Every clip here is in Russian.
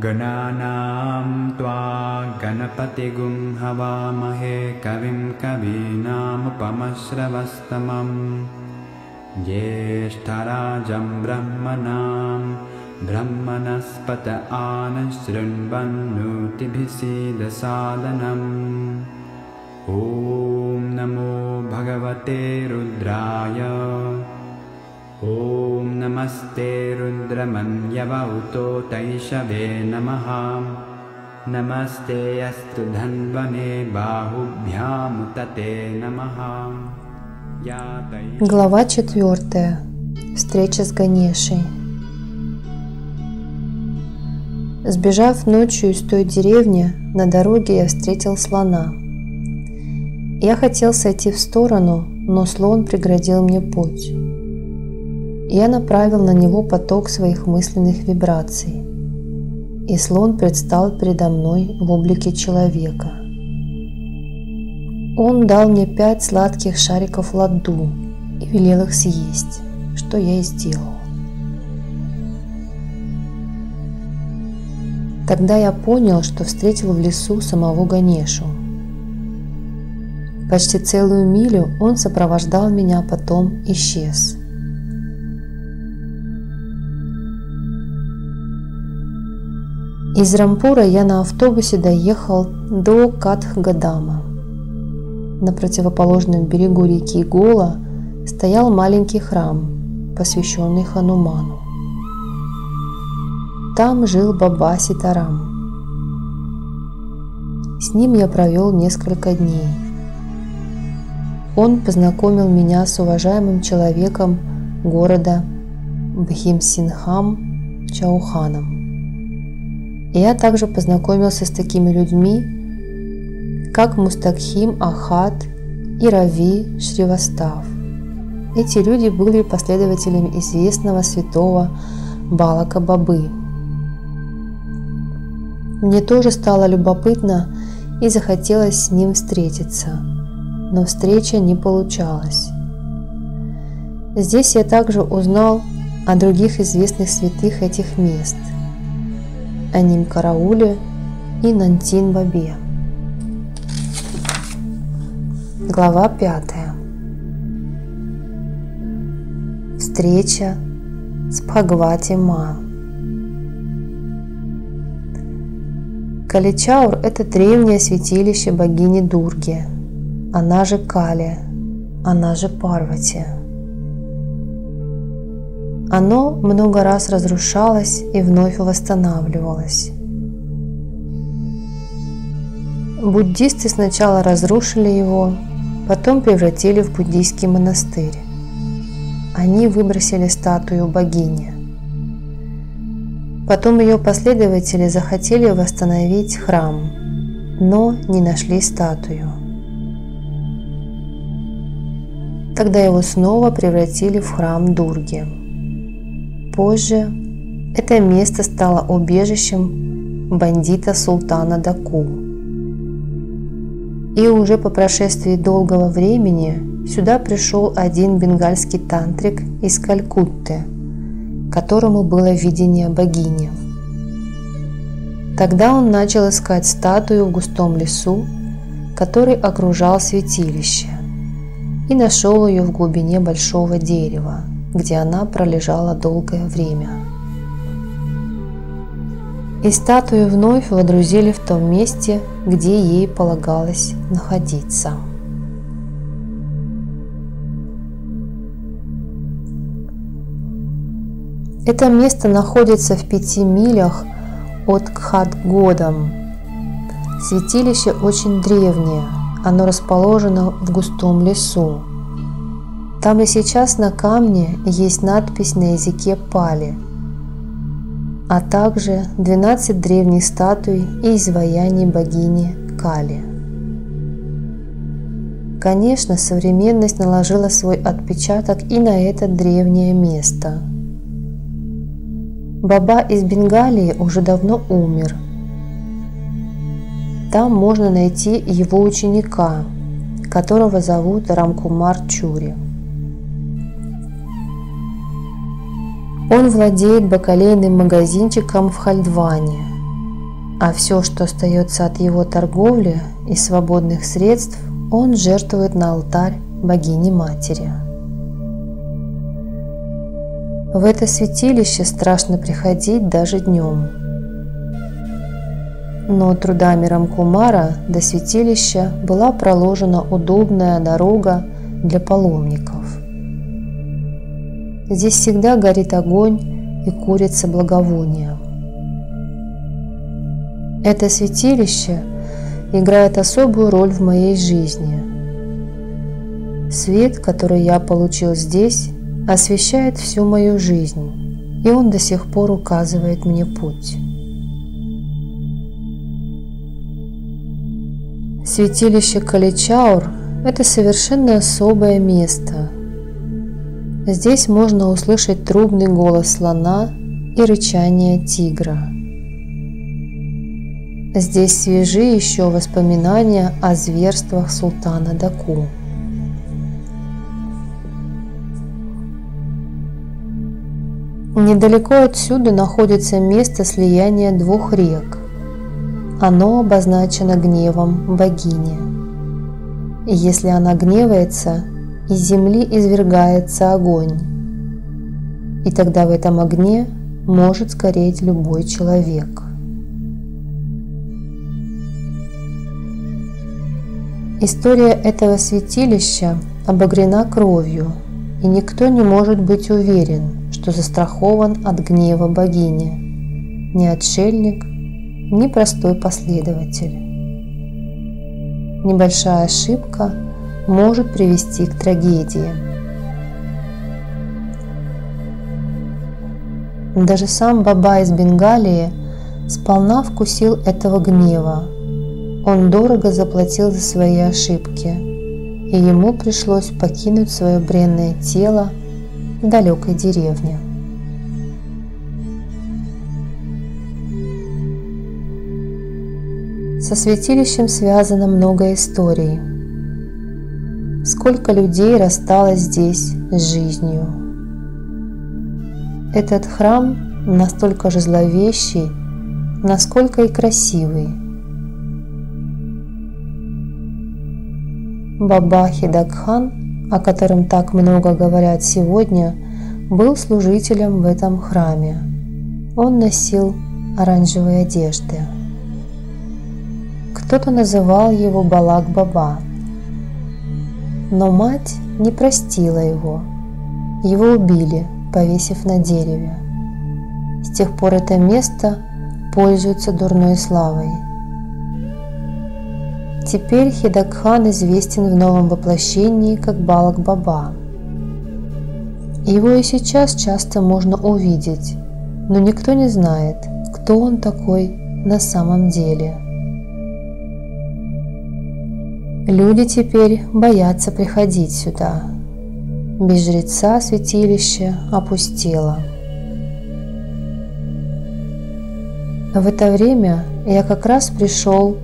गणानां त्वा गणपतिगुं हवामहे कविं कवीनामुपमश्रवस्तमं ज्येष्ठराजं ब्रह्मणां ब्रह्मणस्पत आनशृण्वन्नोतिभिः सीदसादनम् ॐ नमो भगवते रुद्राय ॐ नमस्ते रुद्रमन्यवौतो तैषवे नमः नमस्ते अस्तु धन्वने बाहुभ्यामुतते नमः। Глава 4. Встреча с Ганешей. Сбежав ночью из той деревни, на дороге я встретил слона. Я хотел сойти в сторону, но слон преградил мне путь. Я направил на него поток своих мысленных вибраций, и слон предстал передо мной в облике человека. Он дал мне 5 сладких шариков ладду и велел их съесть, что я и сделал. Тогда я понял, что встретил в лесу самого Ганешу. Почти целую милю он сопровождал меня, потом исчез. Из Рампура я на автобусе доехал до Катхгодама. На противоположном берегу реки Гола стоял маленький храм, посвященный Хануману. Там жил Баба Ситарам. С ним я провел несколько дней. Он познакомил меня с уважаемым человеком города Бхимсингхам Чауханом. Я также познакомился с такими людьми, как Мустакхим Ахат и Рави Шривастав. Эти люди были последователями известного святого Балака Бабы. Мне тоже стало любопытно и захотелось с ним встретиться, но встреча не получалась. Здесь я также узнал о других известных святых этих мест – о Нимкарауле и Нантин-Бабе. Глава 5. Встреча с Бхагавати-ма. Каличаур – это древнее святилище богини Дурги, она же Кали, она же Парвати. Оно много раз разрушалось и вновь восстанавливалось. Буддисты сначала разрушили его, потом превратили в буддийский монастырь. Они выбросили статую богини. Потом ее последователи захотели восстановить храм, но не нашли статую. Тогда его снова превратили в храм Дурги. Позже это место стало убежищем бандита султана Даку. И уже по прошествии долгого времени сюда пришел один бенгальский тантрик из Калькутты, которому было видение богини. Тогда он начал искать статую в густом лесу, который окружал святилище, и нашел ее в глубине большого дерева, где она пролежала долгое время. И статую вновь водрузили в том месте, где ей полагалось находиться. Это место находится в 5 милях от Кхатгодам. Святилище очень древнее, оно расположено в густом лесу. Там и сейчас на камне есть надпись на языке пали, а также 12 древних статуй и изваяний богини Кали. Конечно, современность наложила свой отпечаток и на это древнее место. Баба из Бенгалии уже давно умер. Там можно найти его ученика, которого зовут Рамкумар Чури. Он владеет бакалейным магазинчиком в Хальдване, а все, что остается от его торговли и свободных средств, он жертвует на алтарь богини-матери. В это святилище страшно приходить даже днем. Но трудами Рамкумара до святилища была проложена удобная дорога для паломников. Здесь всегда горит огонь и курится благовония. Это святилище играет особую роль в моей жизни. Свет, который я получил здесь, освещает всю мою жизнь, и он до сих пор указывает мне путь. Святилище Каличаур – это совершенно особое место. Здесь можно услышать трубный голос слона и рычание тигра. Здесь свежи еще воспоминания о зверствах султана Даку. Недалеко отсюда находится место слияния двух рек. Оно обозначено гневом богини. И если она гневается, из земли извергается огонь. И тогда в этом огне может сгореть любой человек. История этого святилища обогрена кровью, и никто не может быть уверен, что застрахован от гнева богини, ни отшельник, ни простой последователь. Небольшая ошибка может привести к трагедии. Даже сам Баба из Бенгалии сполна вкусил этого гнева. Он дорого заплатил за свои ошибки, и ему пришлось покинуть свое бренное тело в далекой деревне. Со святилищем связано много историй. Сколько людей рассталось здесь с жизнью. Этот храм настолько же зловещий, насколько и красивый. Баба Хидакхан, о котором так много говорят сегодня, был служителем в этом храме. Он носил оранжевые одежды. Кто-то называл его Балак Баба. Но мать не простила его. Его убили, повесив на дереве. С тех пор это место пользуется дурной славой. Теперь Хидакхан известен в новом воплощении как Балак Баба. Его и сейчас часто можно увидеть, но никто не знает, кто он такой на самом деле. Люди теперь боятся приходить сюда. Без жреца святилище опустело. В это время я как раз пришел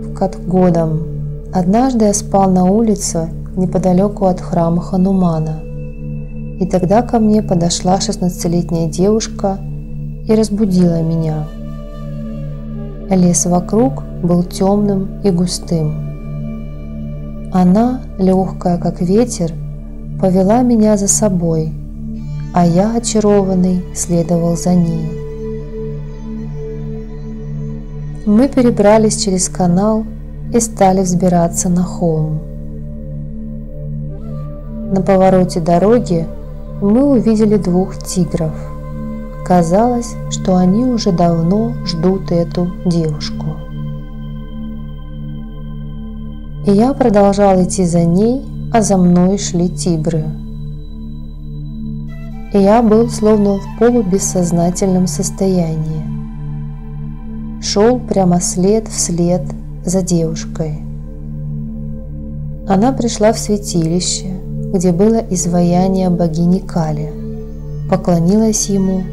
в Катгодам. Однажды я спал на улице неподалеку от храма Ханумана. И тогда ко мне подошла 16-летняя девушка и разбудила меня. Лес вокруг был темным и густым. Она, легкая как ветер, повела меня за собой, а я, очарованный, следовал за ней. Мы перебрались через канал и стали взбираться на холм. На повороте дороги мы увидели двух тигров. Казалось, что они уже давно ждут эту девушку. И я продолжал идти за ней, а за мной шли тигры. И я был словно в полубессознательном состоянии. Шел прямо след вслед за девушкой. Она пришла в святилище, где было изваяние богини Кали, поклонилась ему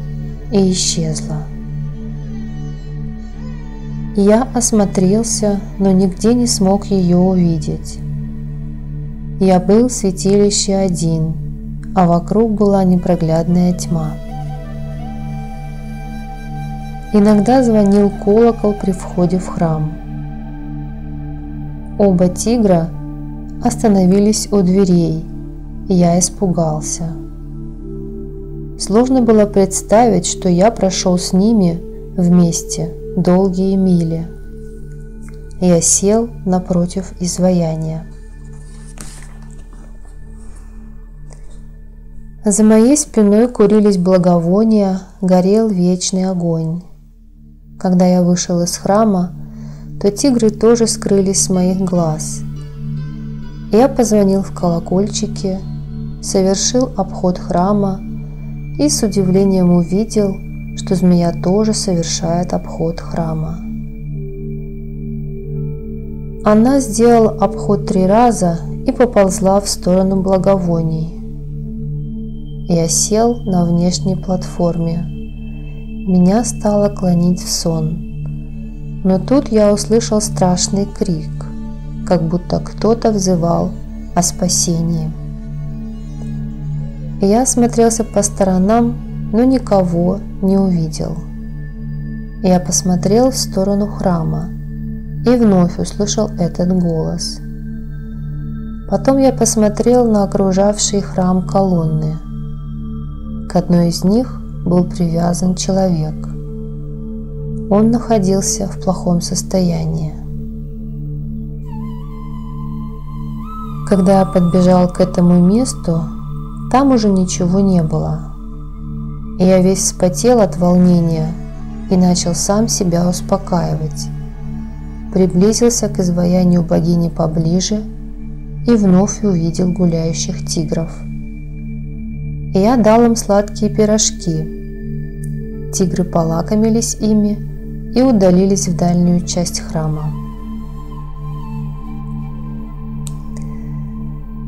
и исчезла. Я осмотрелся, но нигде не смог ее увидеть. Я был в святилище один, а вокруг была непроглядная тьма. Иногда звонил колокол при входе в храм. Оба тигра остановились у дверей, и я испугался. Сложно было представить, что я прошел с ними вместе долгие мили. Я сел напротив изваяния. За моей спиной курились благовония, горел вечный огонь. Когда я вышел из храма, то тигры тоже скрылись с моих глаз. Я позвонил в колокольчики, совершил обход храма и с удивлением увидел, что змея тоже совершает обход храма. Она сделала обход 3 раза и поползла в сторону благовоний. Я сел на внешней платформе. Меня стало клонить в сон. Но тут я услышал страшный крик, как будто кто-то взывал о спасении. Я осмотрелся по сторонам, но никого не увидел. Я посмотрел в сторону храма и вновь услышал этот голос. Потом я посмотрел на окружавшие храм колонны. К одной из них был привязан человек. Он находился в плохом состоянии. Когда я подбежал к этому месту, там уже ничего не было. Я весь вспотел от волнения и начал сам себя успокаивать. Приблизился к изваянию богини поближе и вновь увидел гуляющих тигров. Я дал им сладкие пирожки. Тигры полакомились ими и удалились в дальнюю часть храма.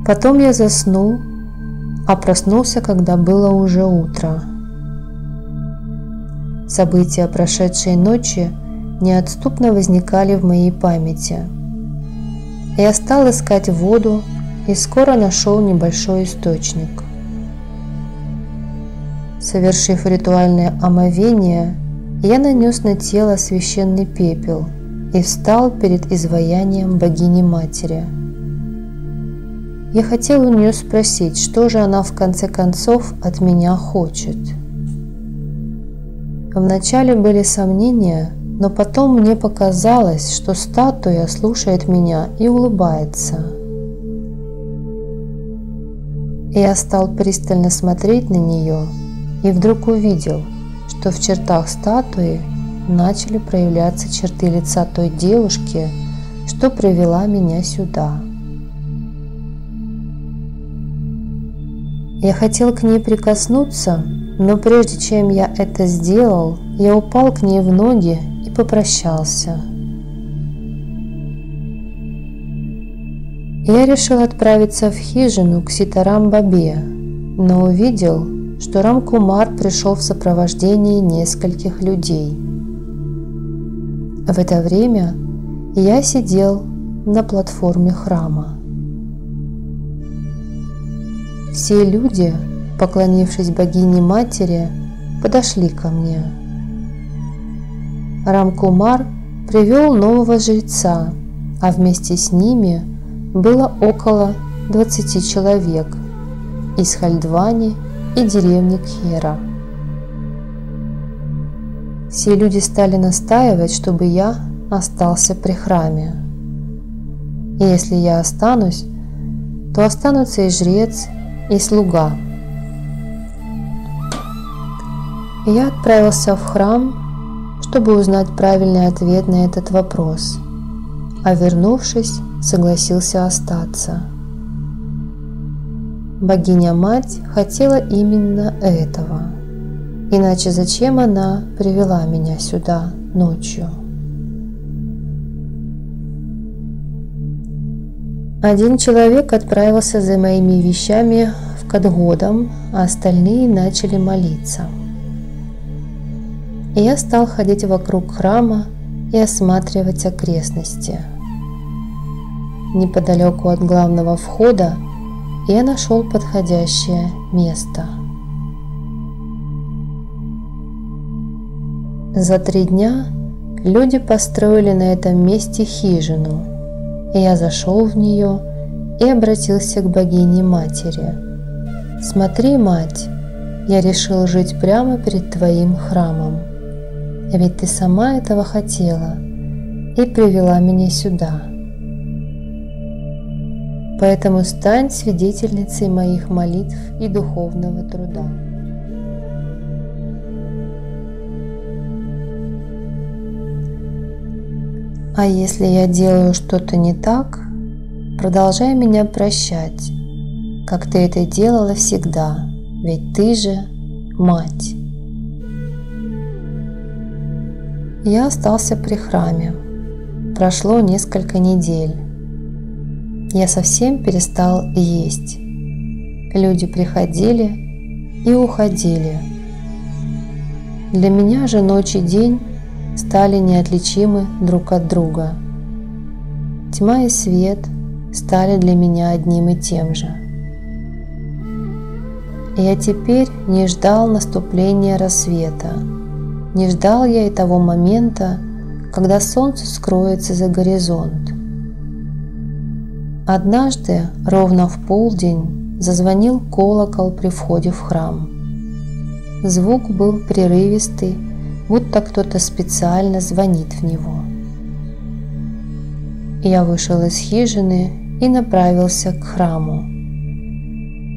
Потом я заснул, а проснулся, когда было уже утро. События прошедшей ночи неотступно возникали в моей памяти. Я стал искать воду и скоро нашел небольшой источник. Совершив ритуальное омовение, я нанес на тело священный пепел и встал перед изваянием богини-матери. Я хотел у нее спросить, что же она в конце концов от меня хочет. Вначале были сомнения, но потом мне показалось, что статуя слушает меня и улыбается. Я стал пристально смотреть на нее и вдруг увидел, что в чертах статуи начали проявляться черты лица той девушки, что привела меня сюда. Я хотел к ней прикоснуться, но прежде чем я это сделал, я упал к ней в ноги и попрощался. Я решил отправиться в хижину к Ситарам-Бабе, но увидел, что Рам-Кумар пришел в сопровождении нескольких людей. В это время я сидел на платформе храма. Все люди, поклонившись богине-матери, подошли ко мне. Рам-Кумар привел нового жреца, а вместе с ними было около 20 человек из Хальдвани и деревни Кхера. Все люди стали настаивать, чтобы я остался при храме. И если я останусь, то останутся и жрец, и слуга. Я отправился в храм, чтобы узнать правильный ответ на этот вопрос, а вернувшись, согласился остаться. Богиня-мать хотела именно этого, иначе зачем она привела меня сюда ночью? Один человек отправился за моими вещами в Катгодам, а остальные начали молиться. И я стал ходить вокруг храма и осматривать окрестности. Неподалеку от главного входа и я нашел подходящее место. За 3 дня люди построили на этом месте хижину, и я зашел в нее и обратился к богине-матери. «Смотри, мать, я решил жить прямо перед твоим храмом, ведь ты сама этого хотела и привела меня сюда. Поэтому стань свидетельницей моих молитв и духовного труда». А если я делаю что-то не так, продолжай меня прощать, как ты это делала всегда, ведь ты же мать. Я остался при храме. Прошло несколько недель. Я совсем перестал есть. Люди приходили и уходили. Для меня же ночь и день стали неотличимы друг от друга. Тьма и свет стали для меня одним и тем же. И я теперь не ждал наступления рассвета, не ждал я и того момента, когда солнце скроется за горизонт. Однажды, ровно в полдень, зазвонил колокол при входе в храм. Звук был прерывистый, будто кто-то специально звонит в него. Я вышел из хижины и направился к храму.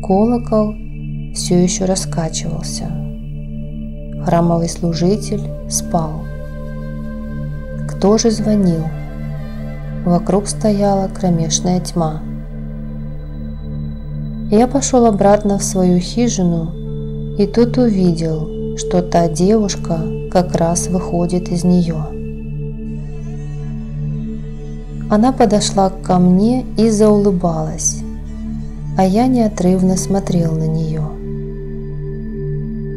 Колокол все еще раскачивался. Храмовый служитель спал. Кто же звонил? Вокруг стояла кромешная тьма. Я пошел обратно в свою хижину и тут увидел, что та девушка как раз выходит из нее. Она подошла ко мне и заулыбалась, а я неотрывно смотрел на нее.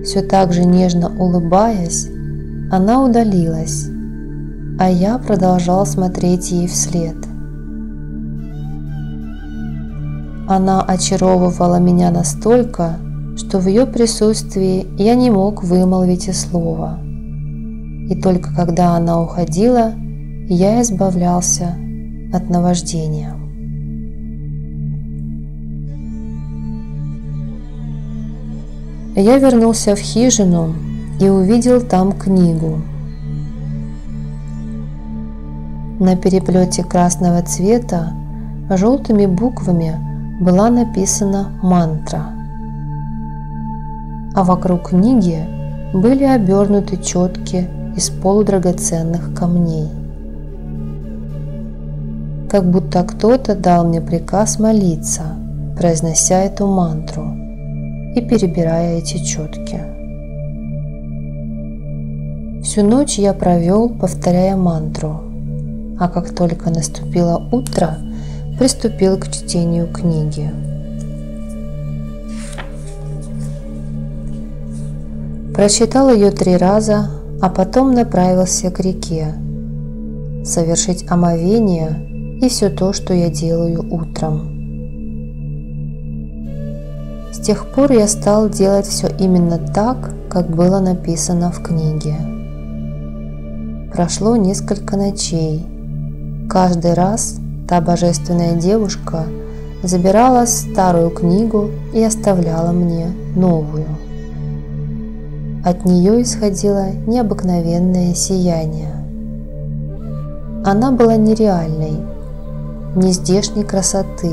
Все так же нежно улыбаясь, она удалилась, а я продолжал смотреть ей вслед. Она очаровывала меня настолько, что в ее присутствии я не мог вымолвить и слова. И только когда она уходила, я избавлялся от наваждения. Я вернулся в хижину и увидел там книгу. На переплете красного цвета желтыми буквами была написана мантра, а вокруг книги были обернуты четки из полудрагоценных камней. Как будто кто-то дал мне приказ молиться, произнося эту мантру и перебирая эти четки. Всю ночь я провел, повторяя мантру, а как только наступило утро, приступил к чтению книги. Прочитал ее 3 раза, а потом направился к реке, совершить омовение и все то, что я делаю утром. С тех пор я стал делать все именно так, как было написано в книге. Прошло несколько ночей. Каждый раз та божественная девушка забирала старую книгу и оставляла мне новую. От нее исходило необыкновенное сияние. Она была нереальной, нездешней красоты,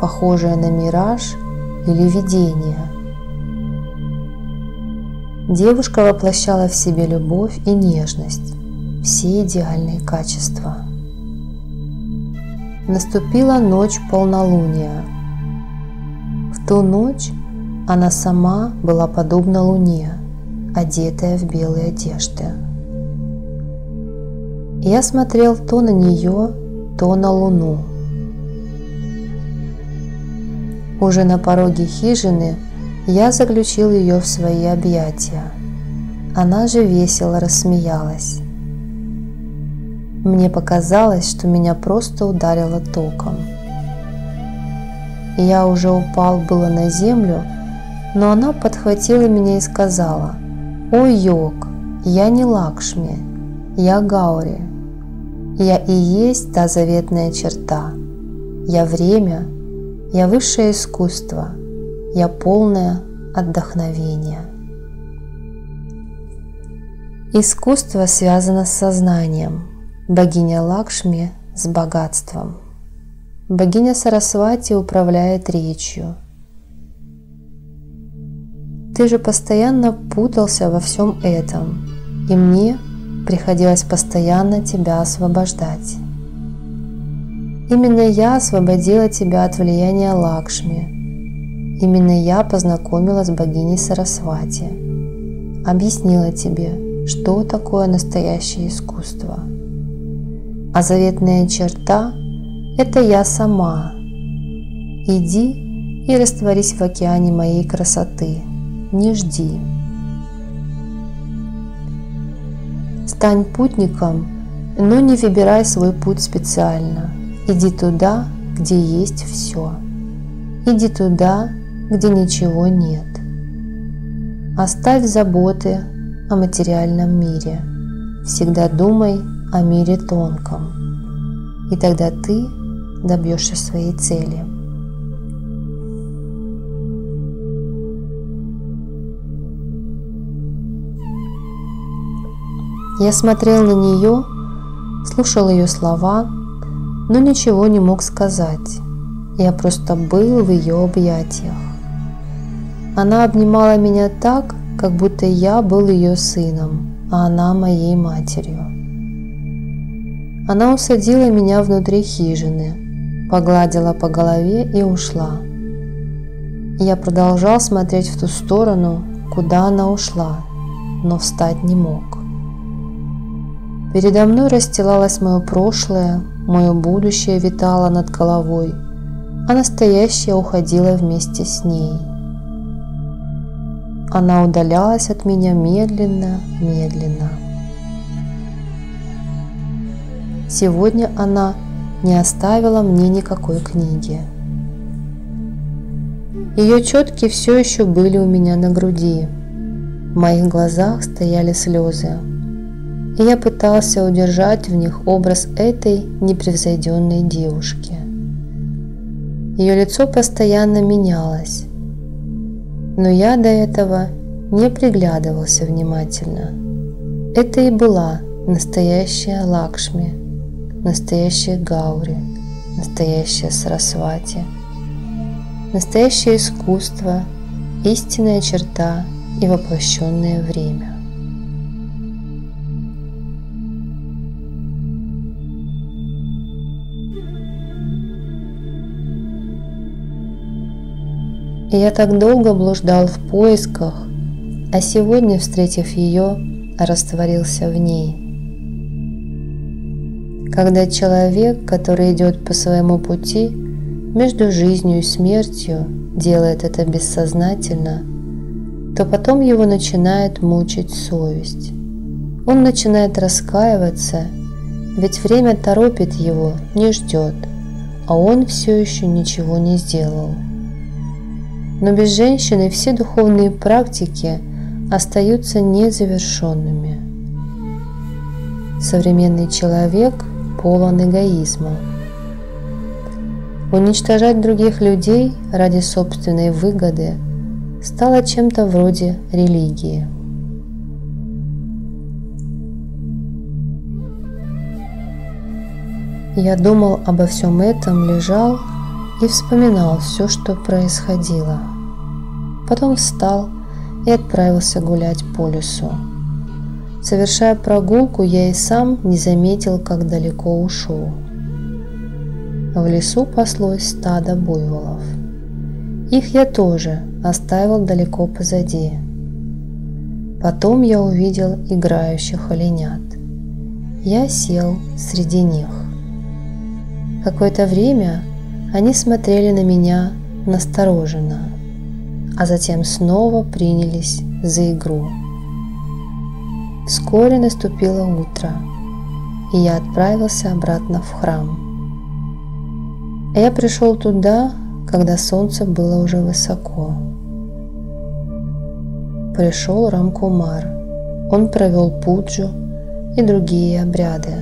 похожая на мираж или видение. Девушка воплощала в себе любовь и нежность, все идеальные качества. Наступила ночь полнолуния. В ту ночь она сама была подобна луне, одетая в белые одежды. Я смотрел то на нее, то на луну. Уже на пороге хижины я заключил ее в свои объятия. Она же весело рассмеялась. Мне показалось, что меня просто ударило током. и я уже упал было на землю, но она подхватила меня и сказала: «О йог, я не Лакшми, я Гаури. Я и есть та заветная черта. Я время, я высшее искусство, я полное отдохновение». Искусство связано с сознанием, богиня Лакшми с богатством. Богиня Сарасвати управляет речью. Ты же постоянно путался во всем этом, и мне приходилось постоянно тебя освобождать. Именно я освободила тебя от влияния Лакшми. Именно я познакомила с богиней Сарасвати, объяснила тебе, что такое настоящее искусство. А заветная черта – это я сама. Иди и растворись в океане моей красоты, не жди. Стань путником, но не выбирай свой путь специально. Иди туда, где есть все. Иди туда, где ничего нет. Оставь заботы о материальном мире. Всегда думай о мире тонком. И тогда ты добьешься своей цели. Я смотрел на нее, слушал ее слова, но ничего не мог сказать. Я просто был в ее объятиях. Она обнимала меня так, как будто я был ее сыном, а она моей матерью. Она усадила меня внутри хижины, погладила по голове и ушла. Я продолжал смотреть в ту сторону, куда она ушла, но встать не мог. Передо мной расстилалось мое прошлое, мое будущее витало над головой, а настоящее уходило вместе с ней. Она удалялась от меня медленно, медленно. Сегодня она не оставила мне никакой книги. Ее четки все еще были у меня на груди. В моих глазах стояли слезы, и я пытался удержать в них образ этой непревзойденной девушки. Ее лицо постоянно менялось, но я до этого не приглядывался внимательно. Это и была настоящая Лакшми, настоящая Гаури, настоящая Сарасвати, настоящее искусство, истинная черта и воплощенное время. И я так долго блуждал в поисках, а сегодня, встретив ее, растворился в ней. Когда человек, который идет по своему пути между жизнью и смертью, делает это бессознательно, то потом его начинает мучить совесть. Он начинает раскаиваться, ведь время торопит его, не ждет, а он все еще ничего не сделал. Но без женщины все духовные практики остаются незавершенными. Современный человек полон эгоизма. Уничтожать других людей ради собственной выгоды стало чем-то вроде религии. Я думал обо всем этом, лежал и вспоминал все, что происходило. Потом встал и отправился гулять по лесу. Совершая прогулку, я и сам не заметил, как далеко ушел. В лесу паслось стадо буйволов. Их я тоже оставил далеко позади. Потом я увидел играющих оленят. Я сел среди них. Какое-то время они смотрели на меня настороженно, а затем снова принялись за игру. Вскоре наступило утро, и я отправился обратно в храм. Я пришел туда, когда солнце было уже высоко. Пришел Рамкумар. Он провел пуджу и другие обряды.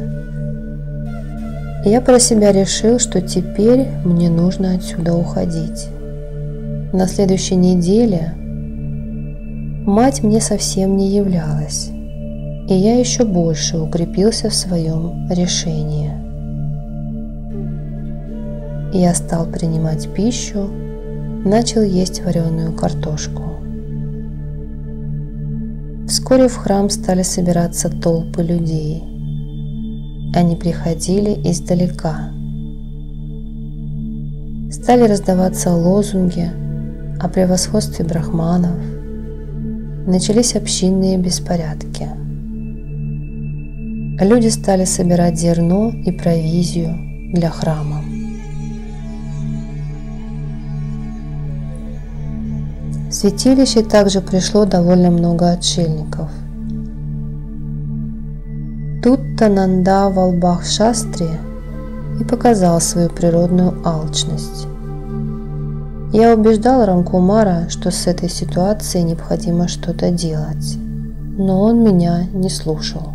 Я про себя решил, что теперь мне нужно отсюда уходить. На следующей неделе мать мне совсем не являлась, и я еще больше укрепился в своем решении. Я стал принимать пищу, начал есть вареную картошку. Вскоре в храм стали собираться толпы людей. Они приходили издалека. Стали раздаваться лозунги о превосходстве брахманов. Начались общинные беспорядки. Люди стали собирать зерно и провизию для храма. В святилище также пришло довольно много отшельников. Тут-то Нанда Валбах-шастри и показал свою природную алчность. Я убеждал Рамкумара, что с этой ситуацией необходимо что-то делать, но он меня не слушал.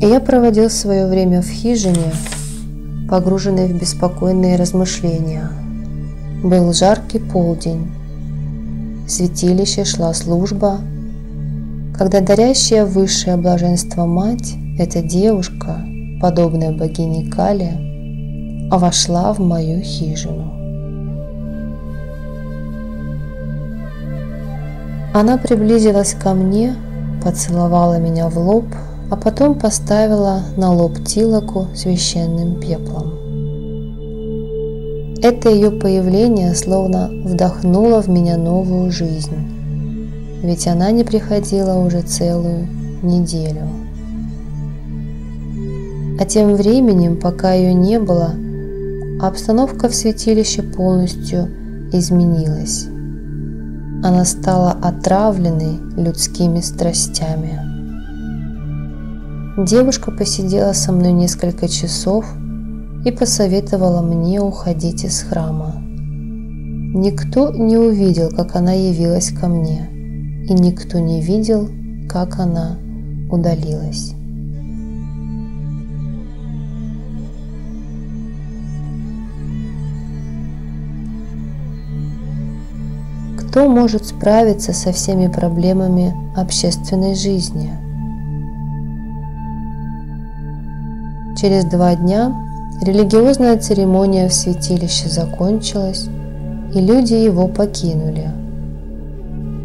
И я проводил свое время в хижине, погруженный в беспокойные размышления. Был жаркий полдень. В святилище шла служба, когда дарящая высшее блаженство мать, эта девушка, подобная богине Кали, вошла в мою хижину. Она приблизилась ко мне, поцеловала меня в лоб, а потом поставила на лоб тилоку священным пеплом. Это ее появление словно вдохнуло в меня новую жизнь, ведь она не приходила уже целую неделю. А тем временем, пока ее не было, обстановка в святилище полностью изменилась. Она стала отравленной людскими страстями. Девушка посидела со мной несколько часов и посоветовала мне уходить из храма. Никто не увидел, как она явилась ко мне, и никто не видел, как она удалилась. Кто может справиться со всеми проблемами общественной жизни? Через 2 дня религиозная церемония в святилище закончилась, и люди его покинули.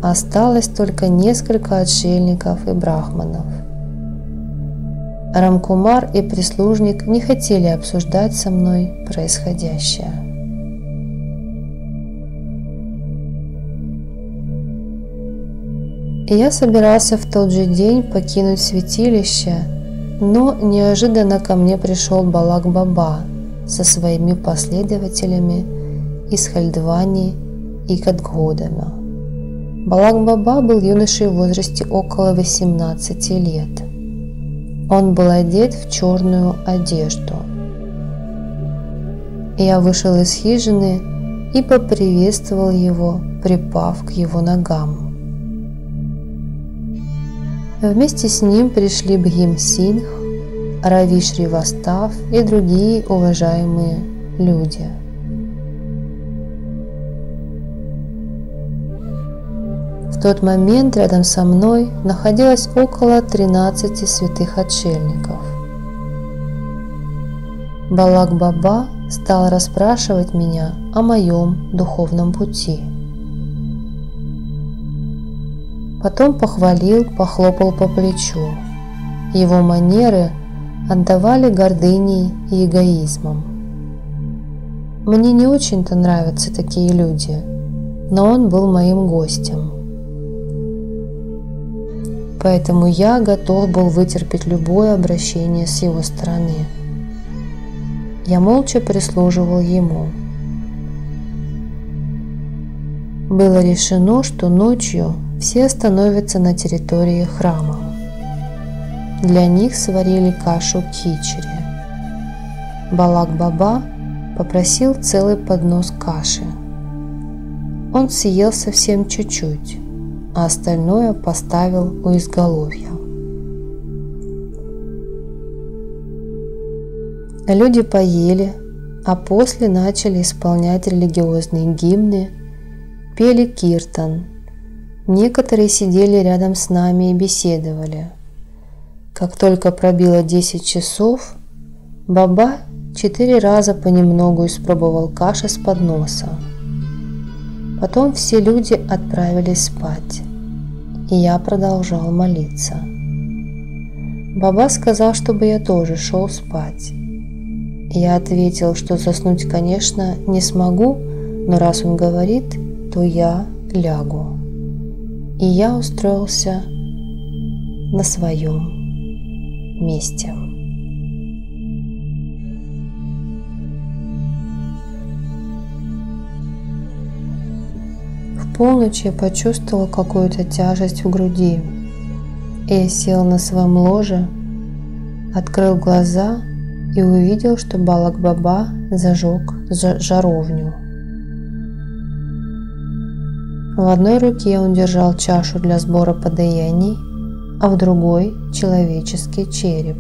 Осталось только несколько отшельников и брахманов. Рамкумар и прислужник не хотели обсуждать со мной происходящее. И я собирался в тот же день покинуть святилище, но неожиданно ко мне пришел Балак-баба со своими последователями из Хальдвани и Катгодама. Балак-баба был юношей в возрасте около 18 лет. Он был одет в черную одежду. Я вышел из хижины и поприветствовал его, припав к его ногам. Вместе с ним пришли Бхим Сингх, Рави Шривастав и другие уважаемые люди. В тот момент рядом со мной находилось около 13 святых отшельников. Балак-баба стал расспрашивать меня о моем духовном пути. Потом похвалил, похлопал по плечу. Его манеры отдавали гордыней и эгоизмом. Мне не очень-то нравятся такие люди, но он был моим гостем. Поэтому я готов был вытерпеть любое обращение с его стороны. Я молча прислуживал ему. Было решено, что ночью все остановятся на территории храма. Для них сварили кашу кичери. Балак-баба попросил целый поднос каши. Он съел совсем чуть-чуть, а остальное поставил у изголовья. Люди поели, а после начали исполнять религиозные гимны, пели киртан. Некоторые сидели рядом с нами и беседовали. Как только пробило 10 часов, Баба 4 раза понемногу испробовал каши с подноса. Потом все люди отправились спать, и я продолжал молиться. Баба сказал, чтобы я тоже шел спать. Я ответил, что заснуть, конечно, не смогу, но раз он говорит, то я лягу. И я устроился на своем месте. В полночь я почувствовал какую-то тяжесть в груди. Я сел на своем ложе, открыл глаза и увидел, что Балак Баба зажег жаровню. В одной руке он держал чашу для сбора подаяний, а в другой – человеческий череп.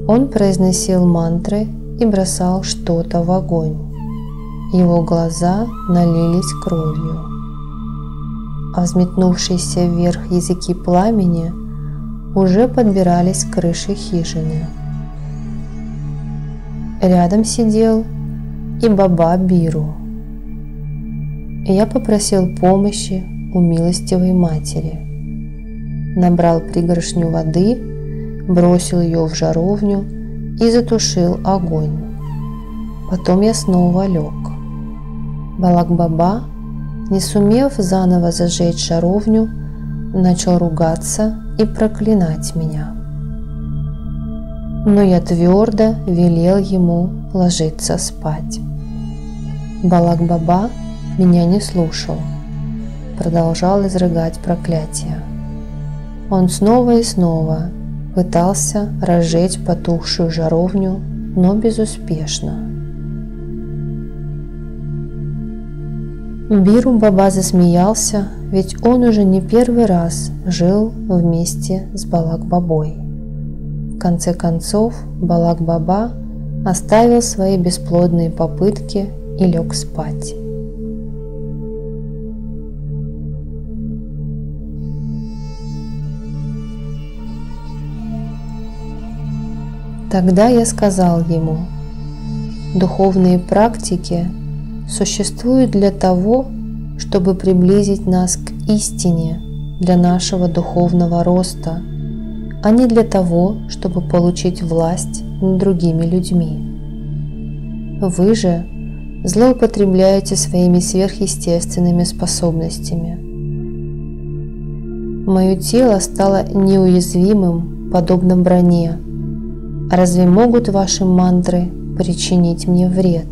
Он произносил мантры и бросал что-то в огонь. Его глаза налились кровью, а взметнувшиеся вверх языки пламени уже подбирались к крыше хижины. Рядом сидел и Баба Биру. Я попросил помощи у милостивой матери. Набрал пригоршню воды, бросил ее в жаровню и затушил огонь. Потом я снова лег. Балак Баба, не сумев заново зажечь жаровню, начал ругаться и проклинать меня. Но я твердо велел ему ложиться спать. Балак Баба меня не слушал, продолжал изрыгать проклятия. Он снова и снова пытался разжечь потухшую жаровню, но безуспешно. Биру Баба засмеялся, ведь он уже не первый раз жил вместе с Балак Бабой. В конце концов, Балак Баба оставил свои бесплодные попытки и лег спать. Тогда я сказал ему: духовные практики существуют для того, чтобы приблизить нас к истине для нашего духовного роста, а не для того, чтобы получить власть над другими людьми. Вы же злоупотребляете своими сверхъестественными способностями. Мое тело стало неуязвимым, подобно броне. Разве могут ваши мантры причинить мне вред?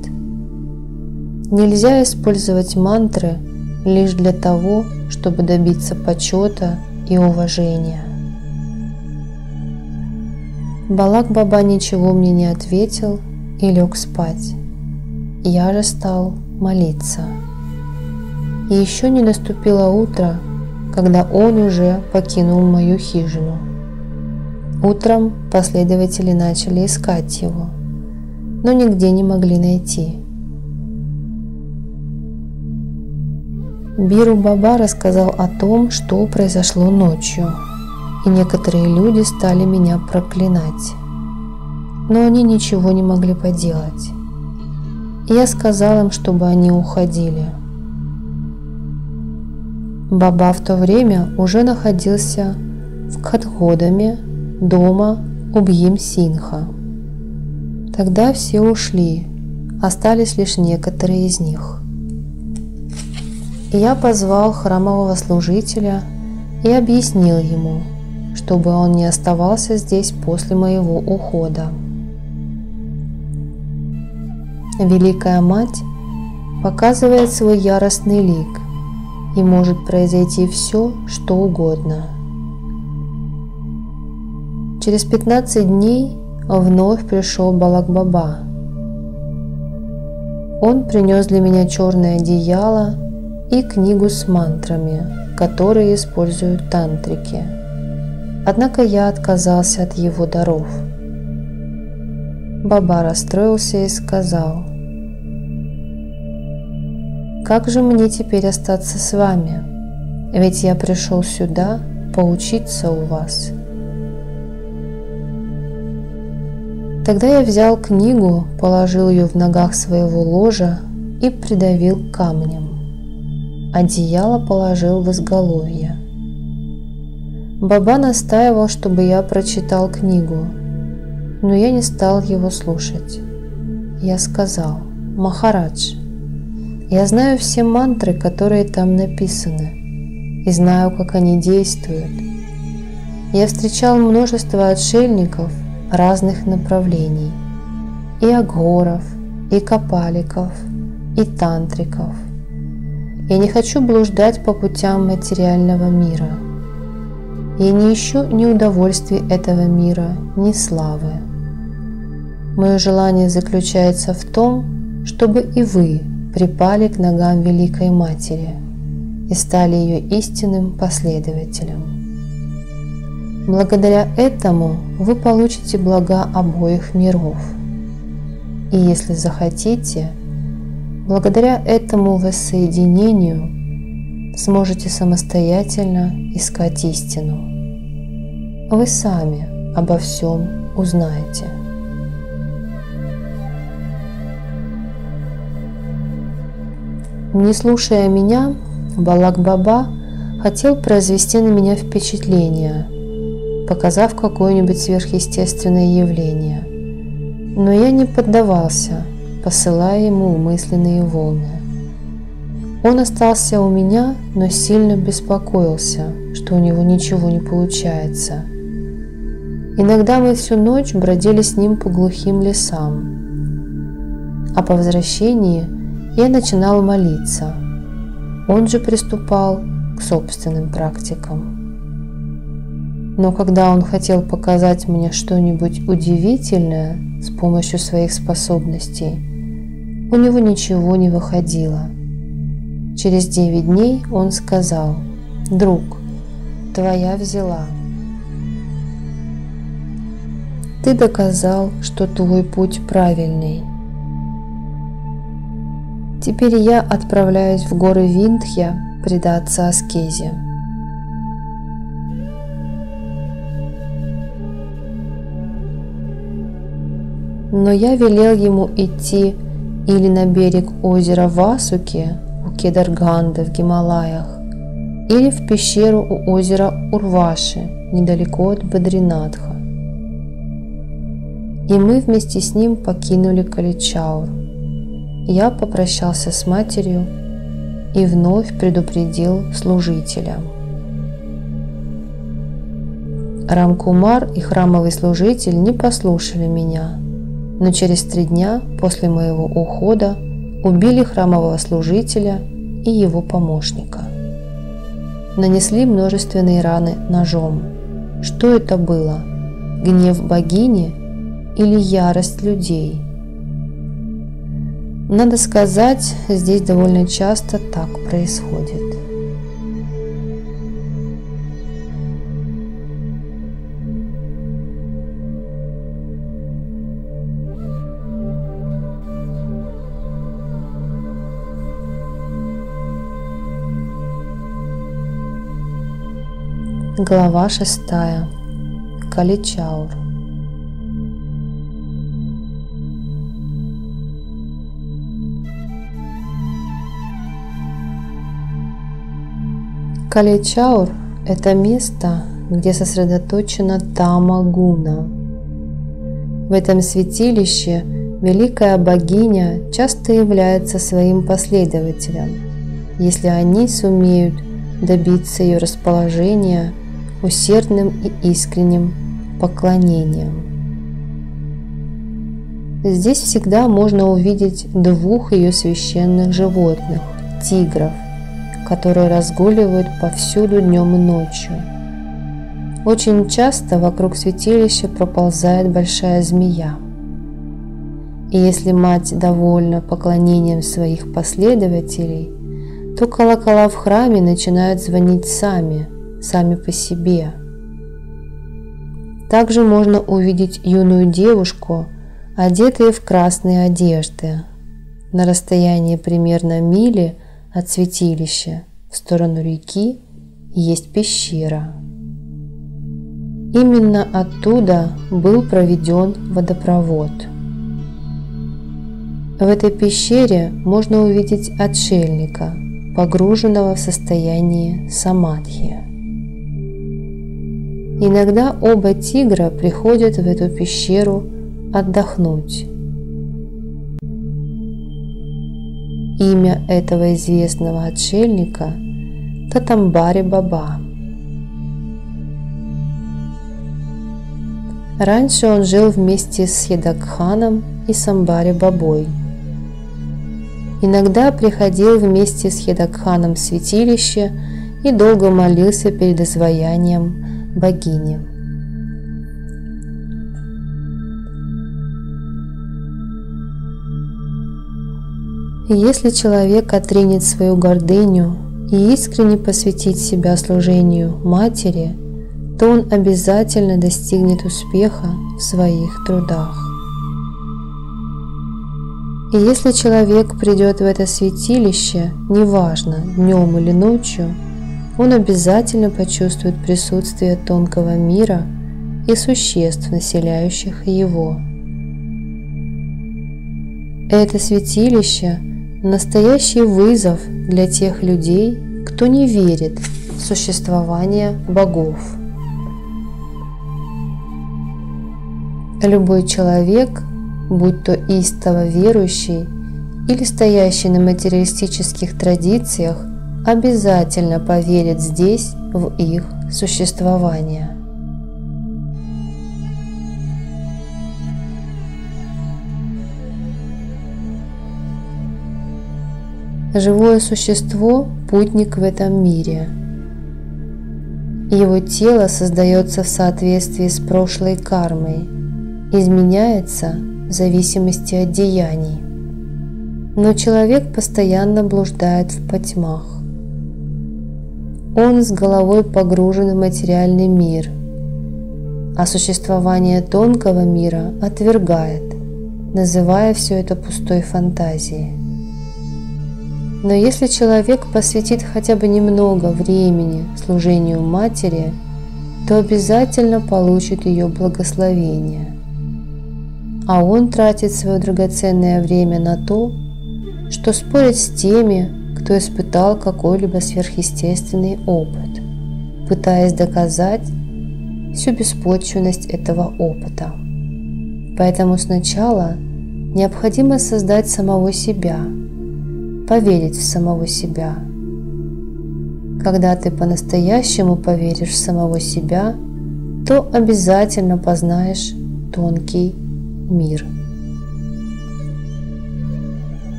Нельзя использовать мантры лишь для того, чтобы добиться почета и уважения. Балак Баба ничего мне не ответил и лег спать. Я же стал молиться. И еще не наступило утро, когда он уже покинул мою хижину. Утром последователи начали искать его, но нигде не могли найти. Биру Баба рассказал о том, что произошло ночью, и некоторые люди стали меня проклинать, но они ничего не могли поделать. Я сказал им, чтобы они уходили. Баба в то время уже находился в Кхадгодаме, дома у Бхим-Синха. Тогда все ушли, остались лишь некоторые из них. Я позвал храмового служителя и объяснил ему, чтобы он не оставался здесь после моего ухода. Великая Мать показывает свой яростный лик, и может произойти все, что угодно. Через 15 дней вновь пришел Балак Баба. Он принес для меня черное одеяло и книгу с мантрами, которые используют тантрики. Однако я отказался от его даров. Баба расстроился и сказал: «Как же мне теперь остаться с вами? Ведь я пришел сюда поучиться у вас». Тогда я взял книгу, положил ее в ногах своего ложа и придавил камнем. Одеяло положил в изголовье. Баба настаивал, чтобы я прочитал книгу, но я не стал его слушать. Я сказал: «Махарадж, я знаю все мантры, которые там написаны, и знаю, как они действуют. Я встречал множество отшельников разных направлений, и агоров, и капаликов, и тантриков. Я не хочу блуждать по путям материального мира. Я не ищу ни удовольствий этого мира, ни славы. Мое желание заключается в том, чтобы и вы припали к ногам Великой Матери и стали ее истинным последователем. Благодаря этому вы получите блага обоих миров. И если захотите, благодаря этому воссоединению сможете самостоятельно искать истину. Вы сами обо всем узнаете». Не слушая меня, Балак Баба хотел произвести на меня впечатление, показав какое-нибудь сверхъестественное явление. Но я не поддавался, посылая ему мысленные волны. Он остался у меня, но сильно беспокоился, что у него ничего не получается. Иногда мы всю ночь бродили с ним по глухим лесам, а по возвращении я начинал молиться. Он же приступал к собственным практикам. Но когда он хотел показать мне что-нибудь удивительное с помощью своих способностей, у него ничего не выходило. Через 9 дней он сказал: «Друг, твоя взяла. Ты доказал, что твой путь правильный. Теперь я отправляюсь в горы Виндхья предаться аскезе». Но я велел ему идти или на берег озера Васуки у Кедарганды в Гималаях, или в пещеру у озера Урваши недалеко от Бадринатха. И мы вместе с ним покинули Каличаур. Я попрощался с матерью и вновь предупредил служителя. Рамкумар и храмовый служитель не послушали меня, но через 3 дня после моего ухода убили храмового служителя и его помощника. Нанесли множественные раны ножом. Что это было? Гнев богини или ярость людей? Надо сказать, здесь довольно часто так происходит. Глава 6. Каличаур. Каличаур – это место, где сосредоточена Тама-гуна. В этом святилище великая богиня часто является своим последователем, если они сумеют добиться ее расположения усердным и искренним поклонением. Здесь всегда можно увидеть 2 ее священных животных – тигров, которые разгуливают повсюду днем и ночью. Очень часто вокруг святилища проползает большая змея. И если мать довольна поклонением своих последователей, то колокола в храме начинают звонить сами по себе. Также можно увидеть юную девушку, одетую в красные одежды. На расстоянии примерно мили от святилища в сторону реки есть пещера. Именно оттуда был проведен водопровод. В этой пещере можно увидеть отшельника, погруженного в состояние самадхи. Иногда оба тигра приходят в эту пещеру отдохнуть. Имя этого известного отшельника – Татамбари Баба. Раньше он жил вместе с Хедакханом и Самбари Бабой. Иногда приходил вместе с Хедакханом в святилище и долго молился перед изваянием богини. Если человек отринет свою гордыню и искренне посвятит себя служению матери, то он обязательно достигнет успеха в своих трудах. И если человек придет в это святилище, неважно, днем или ночью, он обязательно почувствует присутствие тонкого мира и существ, населяющих его. Это святилище – настоящий вызов для тех людей, кто не верит в существование богов. Любой человек, будь то истово верующий или стоящий на материалистических традициях, обязательно поверит здесь в их существование. Живое существо – путник в этом мире. Его тело создается в соответствии с прошлой кармой, изменяется в зависимости от деяний. Но человек постоянно блуждает в потьмах. Он с головой погружен в материальный мир, а существование тонкого мира отвергает, называя все это пустой фантазией. Но если человек посвятит хотя бы немного времени служению матери, то обязательно получит ее благословение. А он тратит свое драгоценное время на то, что спорит с теми, кто испытал какой-либо сверхъестественный опыт, пытаясь доказать всю беспочвенность этого опыта. Поэтому сначала необходимо создать самого себя, поверить в самого себя. Когда ты по-настоящему поверишь в самого себя, то обязательно познаешь тонкий мир.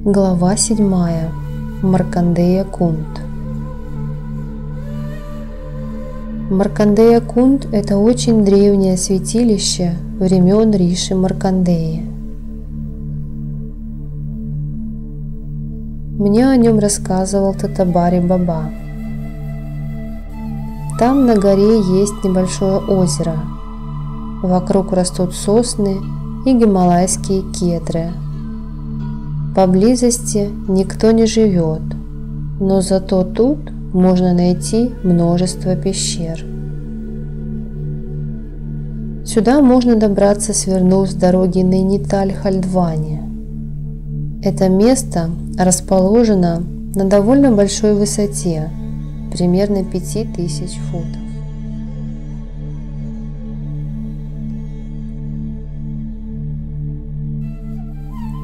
Глава 7. Маркандея Кунд. Маркандея Кунд – это очень древнее святилище времен Риши Маркандеи. Мне о нем рассказывал Татабари Баба. Там на горе есть небольшое озеро. Вокруг растут сосны и гималайские кедры. Поблизости никто не живет, но зато тут можно найти множество пещер. Сюда можно добраться, свернув с дороги Найниталь-Хальдвани. Это место расположено на довольно большой высоте, примерно 5000 футов.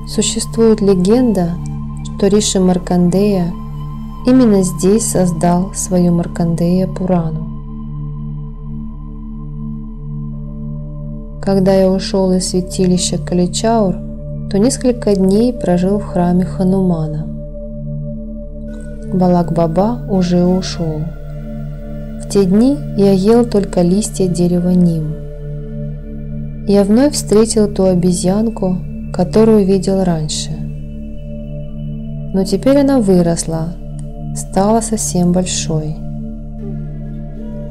Существует легенда, что Риши Маркандея именно здесь создал свою Маркандея Пурану. Когда я ушел из святилища Каличаур, то несколько дней прожил в храме Ханумана. Балак-баба уже ушел. В те дни я ел только листья дерева Ним. Я вновь встретил ту обезьянку, которую видел раньше. Но теперь она выросла, стала совсем большой.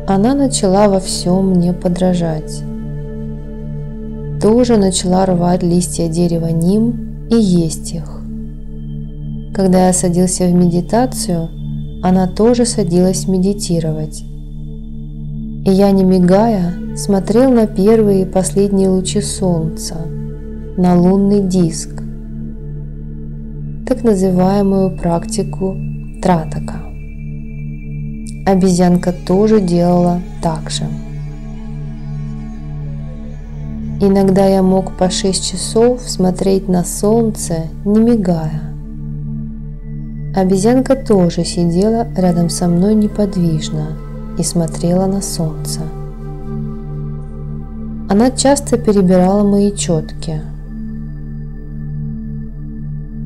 Она начала во всем мне подражать. Тоже начала рвать листья дерева Ним и есть их. Когда я садился в медитацию, она тоже садилась медитировать. И я, не мигая, смотрел на первые и последние лучи солнца, на лунный диск, так называемую практику Тратака. Обезьянка тоже делала так же. Иногда я мог по 6 часов смотреть на солнце, не мигая. Обезьянка тоже сидела рядом со мной неподвижно и смотрела на солнце. Она часто перебирала мои четки.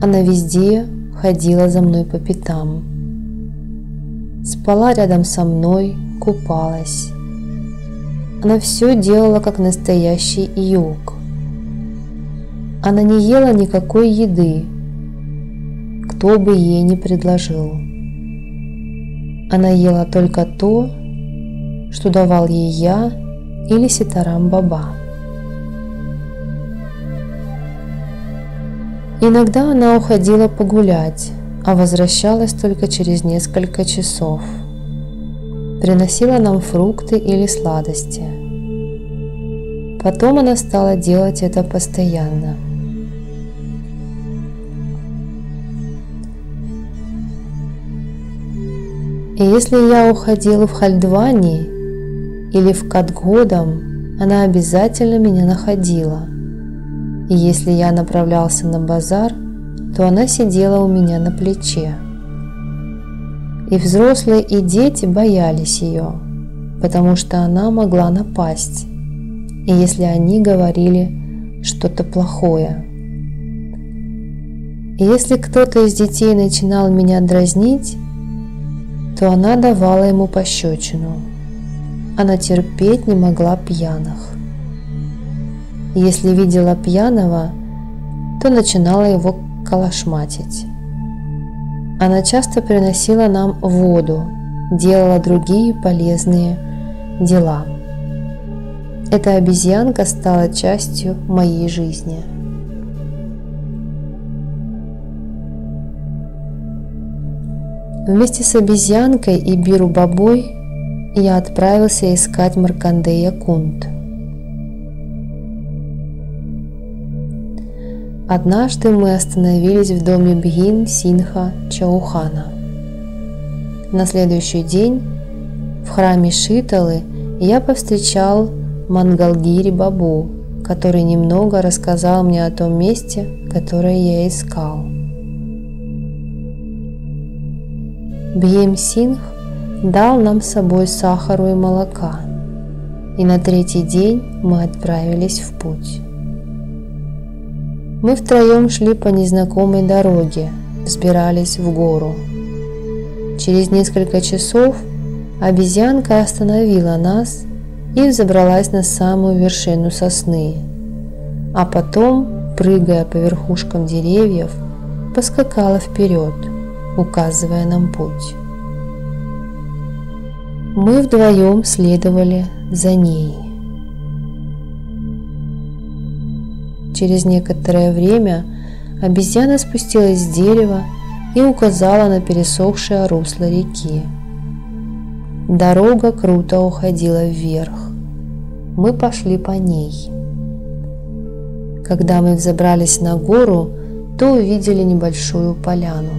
Она везде ходила за мной по пятам. Спала рядом со мной, купалась. Она все делала как настоящий йог. Она не ела никакой еды, кто бы ей ни предложил. Она ела только то, что давал ей я или Ситарам Баба. Иногда она уходила погулять, а возвращалась только через несколько часов. Приносила нам фрукты или сладости. Потом она стала делать это постоянно. И если я уходил в Хальдвани или в Катгодам, она обязательно меня находила. И если я направлялся на базар, то она сидела у меня на плече. И взрослые, и дети боялись ее, потому что она могла напасть, и если они говорили что-то плохое. И если кто-то из детей начинал меня дразнить, то она давала ему пощечину. Она терпеть не могла пьяных. Если видела пьяного, то начинала его калашматить. Она часто приносила нам воду, делала другие полезные дела. Эта обезьянка стала частью моей жизни. Вместе с обезьянкой и Биру-бабой я отправился искать Маркандея Кунд. Однажды мы остановились в доме Бхим Синха Чаухана. На следующий день в храме Шиталы я повстречал Мангалгири Бабу, который немного рассказал мне о том месте, которое я искал. Бхим Сингх дал нам с собой сахару и молока, и на третий день мы отправились в путь. Мы втроем шли по незнакомой дороге, взбирались в гору. Через несколько часов обезьянка остановила нас и взобралась на самую вершину сосны, а потом, прыгая по верхушкам деревьев, поскакала вперед, указывая нам путь. Мы вдвоем следовали за ней. Через некоторое время обезьяна спустилась с дерева и указала на пересохшее русло реки. Дорога круто уходила вверх. Мы пошли по ней. Когда мы взобрались на гору, то увидели небольшую поляну.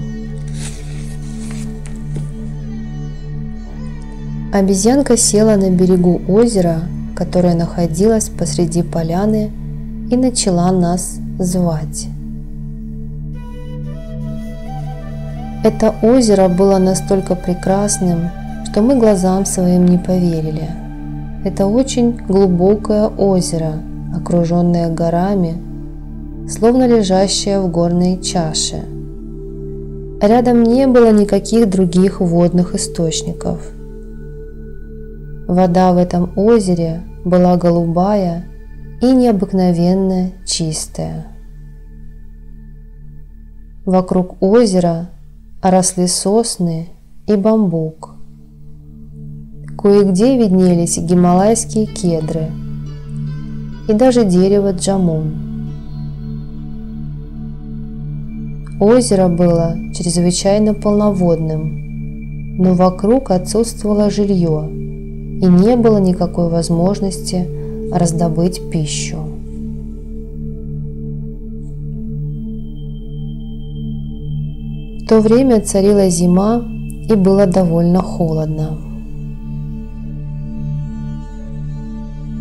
Обезьянка села на берегу озера, которое находилось посреди поляны, и начала нас звать. Это озеро было настолько прекрасным, что мы глазам своим не поверили. Это очень глубокое озеро, окруженное горами, словно лежащее в горной чаше. Рядом не было никаких других водных источников. Вода в этом озере была голубая и необыкновенно чистая. Вокруг озера росли сосны и бамбук. Кое-где виднелись гималайские кедры и даже дерево джамун. Озеро было чрезвычайно полноводным, но вокруг отсутствовало жилье и не было никакой возможности раздобыть пищу. В то время царила зима и было довольно холодно.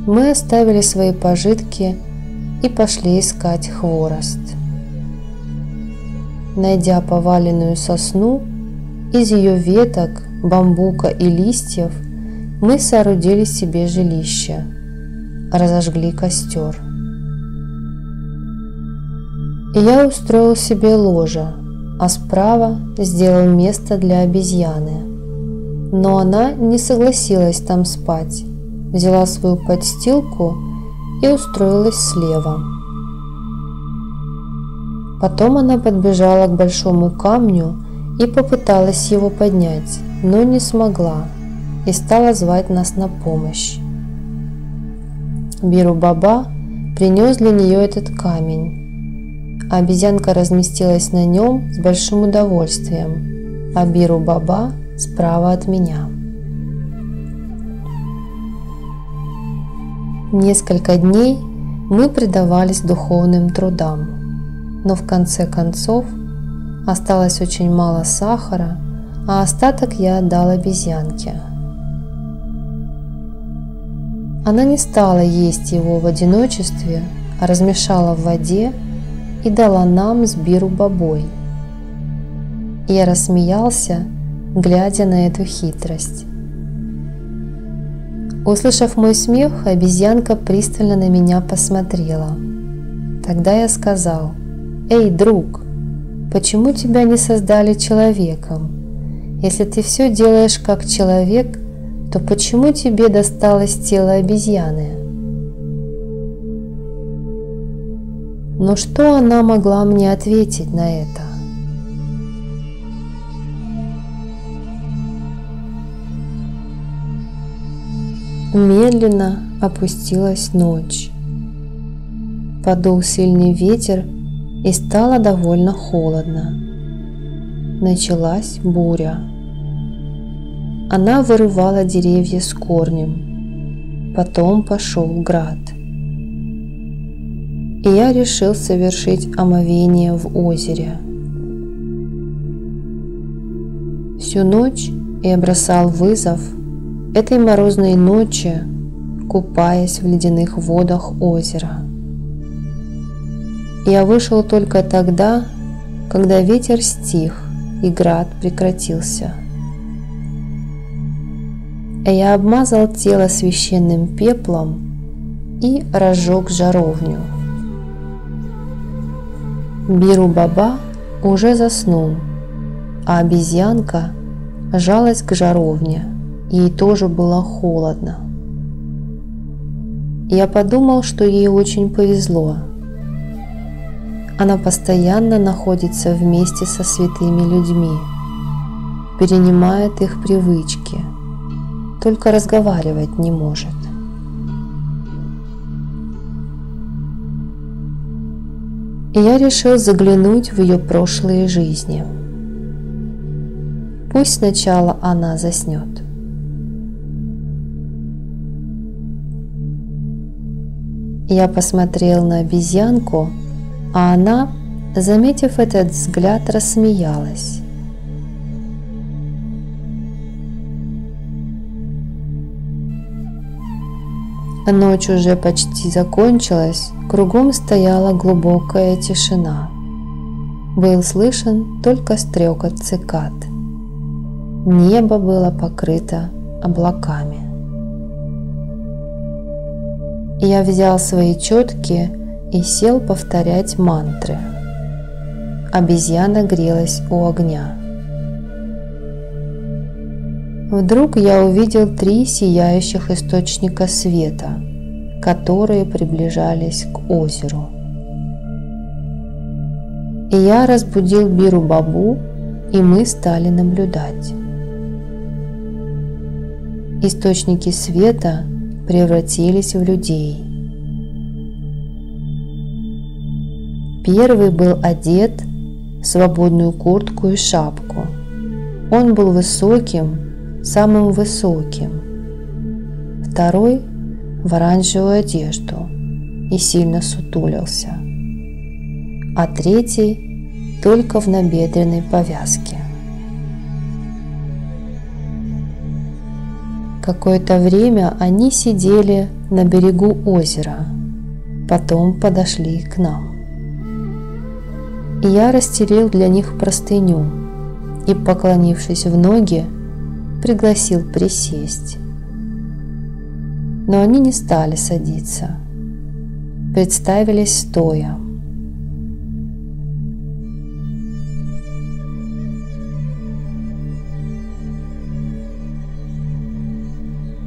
Мы оставили свои пожитки и пошли искать хворост. Найдя поваленную сосну, из ее веток, бамбука и листьев мы соорудили себе жилище, разожгли костер. И я устроил себе ложе, а справа сделал место для обезьяны. Но она не согласилась там спать, взяла свою подстилку и устроилась слева. Потом она подбежала к большому камню и попыталась его поднять, но не смогла и стала звать нас на помощь. Биру-баба принес для нее этот камень. Обезьянка разместилась на нем с большим удовольствием, а Биру-баба справа от меня. Несколько дней мы предавались духовным трудам, но в конце концов осталось очень мало сахара, а остаток я отдал обезьянке. Она не стала есть его в одиночестве, а размешала в воде и дала нам с Биру-бабой. Я рассмеялся, глядя на эту хитрость. Услышав мой смех, обезьянка пристально на меня посмотрела. Тогда я сказал: «Эй, друг, почему тебя не создали человеком? Если ты все делаешь как человек, то почему тебе досталось тело обезьяны?» Но что она могла мне ответить на это? Медленно опустилась ночь. Подул сильный ветер, и стало довольно холодно. Началась буря. Она вырывала деревья с корнем. Потом пошел град. И я решил совершить омовение в озере. Всю ночь я бросал вызов этой морозной ночи, купаясь в ледяных водах озера. Я вышел только тогда, когда ветер стих и град прекратился. Я обмазал тело священным пеплом и разжег жаровню. Биру-баба уже заснул, а обезьянка жалась к жаровне, ей тоже было холодно. Я подумал, что ей очень повезло. Она постоянно находится вместе со святыми людьми, перенимает их привычки, только разговаривать не может. И я решил заглянуть в ее прошлые жизни. Пусть сначала она заснет. Я посмотрел на обезьянку, а она, заметив этот взгляд, рассмеялась. Ночь уже почти закончилась, кругом стояла глубокая тишина. Был слышен только стрекот цикад. Небо было покрыто облаками. Я взял свои четки и сел повторять мантры. обезьяна грелась у огня. Вдруг я увидел 3 сияющих источника света, которые приближались к озеру. И я разбудил Биру-бабу, и мы стали наблюдать. Источники света превратились в людей. Первый был одет в свободную куртку и шапку. Он был высоким, самым высоким. Второй в оранжевую одежду и сильно сутулился. А третий только в набедренной повязке. Какое-то время они сидели на берегу озера, потом подошли к нам. И я расстелил для них простыню и, поклонившись в ноги, пригласил присесть. Но они не стали садиться, представились стоя.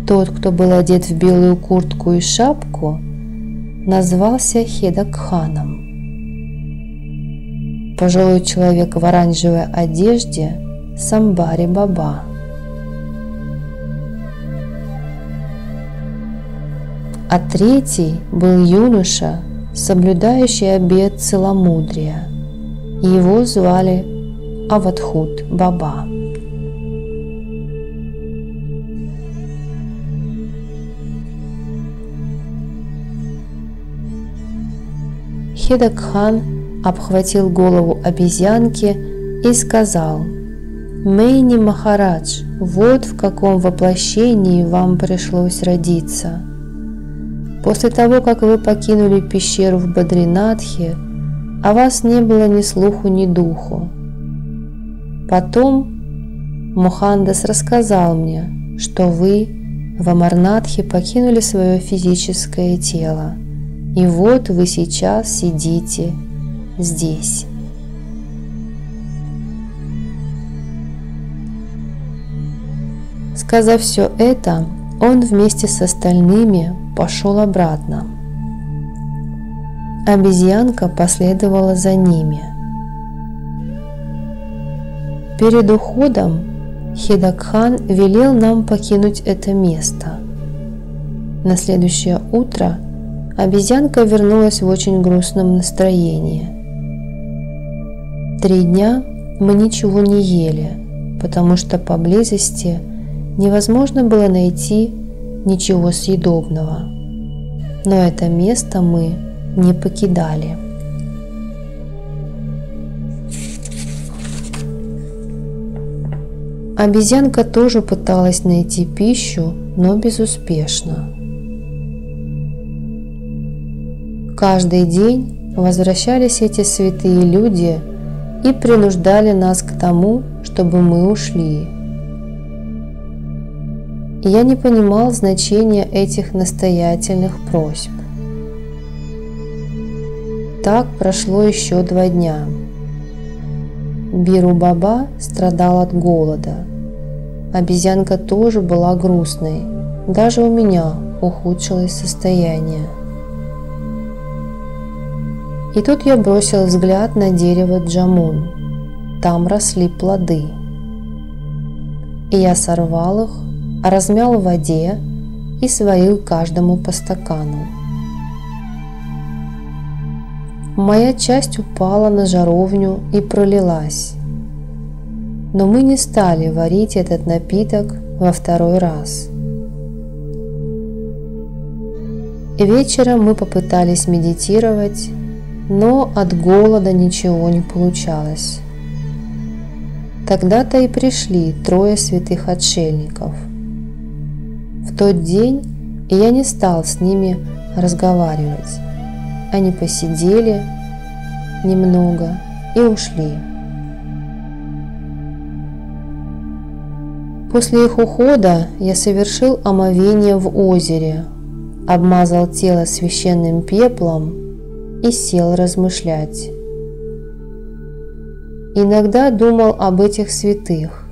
Тот, кто был одет в белую куртку и шапку, назвался Хедакханом. Пожилой человек в оранжевой одежде – Самбари-баба. А третий был юноша, соблюдающий обет целомудрия. Его звали Авадхут-баба. Хедакхан обхватил голову обезьянки и сказал: «Мэйни Махарадж, вот в каком воплощении вам пришлось родиться. После того, как вы покинули пещеру в Бадринатхе, о вас не было ни слуху, ни духу. Потом Мухандас рассказал мне, что вы в Амарнатхе покинули свое физическое тело, и вот вы сейчас сидите здесь». Сказав все это, он вместе с остальными пошел обратно. Обезьянка последовала за ними. Перед уходом Хедакхан велел нам покинуть это место. На следующее утро обезьянка вернулась в очень грустном настроении. 3 дня мы ничего не ели, потому что поблизости невозможно было найти ничего съедобного. Но это место мы не покидали. Обезьянка тоже пыталась найти пищу, но безуспешно. Каждый день возвращались эти святые люди и принуждали нас к тому, чтобы мы ушли. И я не понимал значения этих настоятельных просьб. Так прошло еще 2 дня. Биру-баба страдал от голода. Обезьянка тоже была грустной. Даже у меня ухудшилось состояние. И тут я бросил взгляд на дерево джамун. Там росли плоды. И я сорвал их, размял в воде и сварил каждому по стакану. Моя часть упала на жаровню и пролилась. Но мы не стали варить этот напиток во 2-й раз. И вечером мы попытались медитировать, но от голода ничего не получалось. Тогда-то и пришли 3 святых отшельников. В тот день я не стал с ними разговаривать. Они посидели немного и ушли. После их ухода я совершил омовение в озере, обмазал тело священным пеплом и сел размышлять. Иногда думал об этих святых,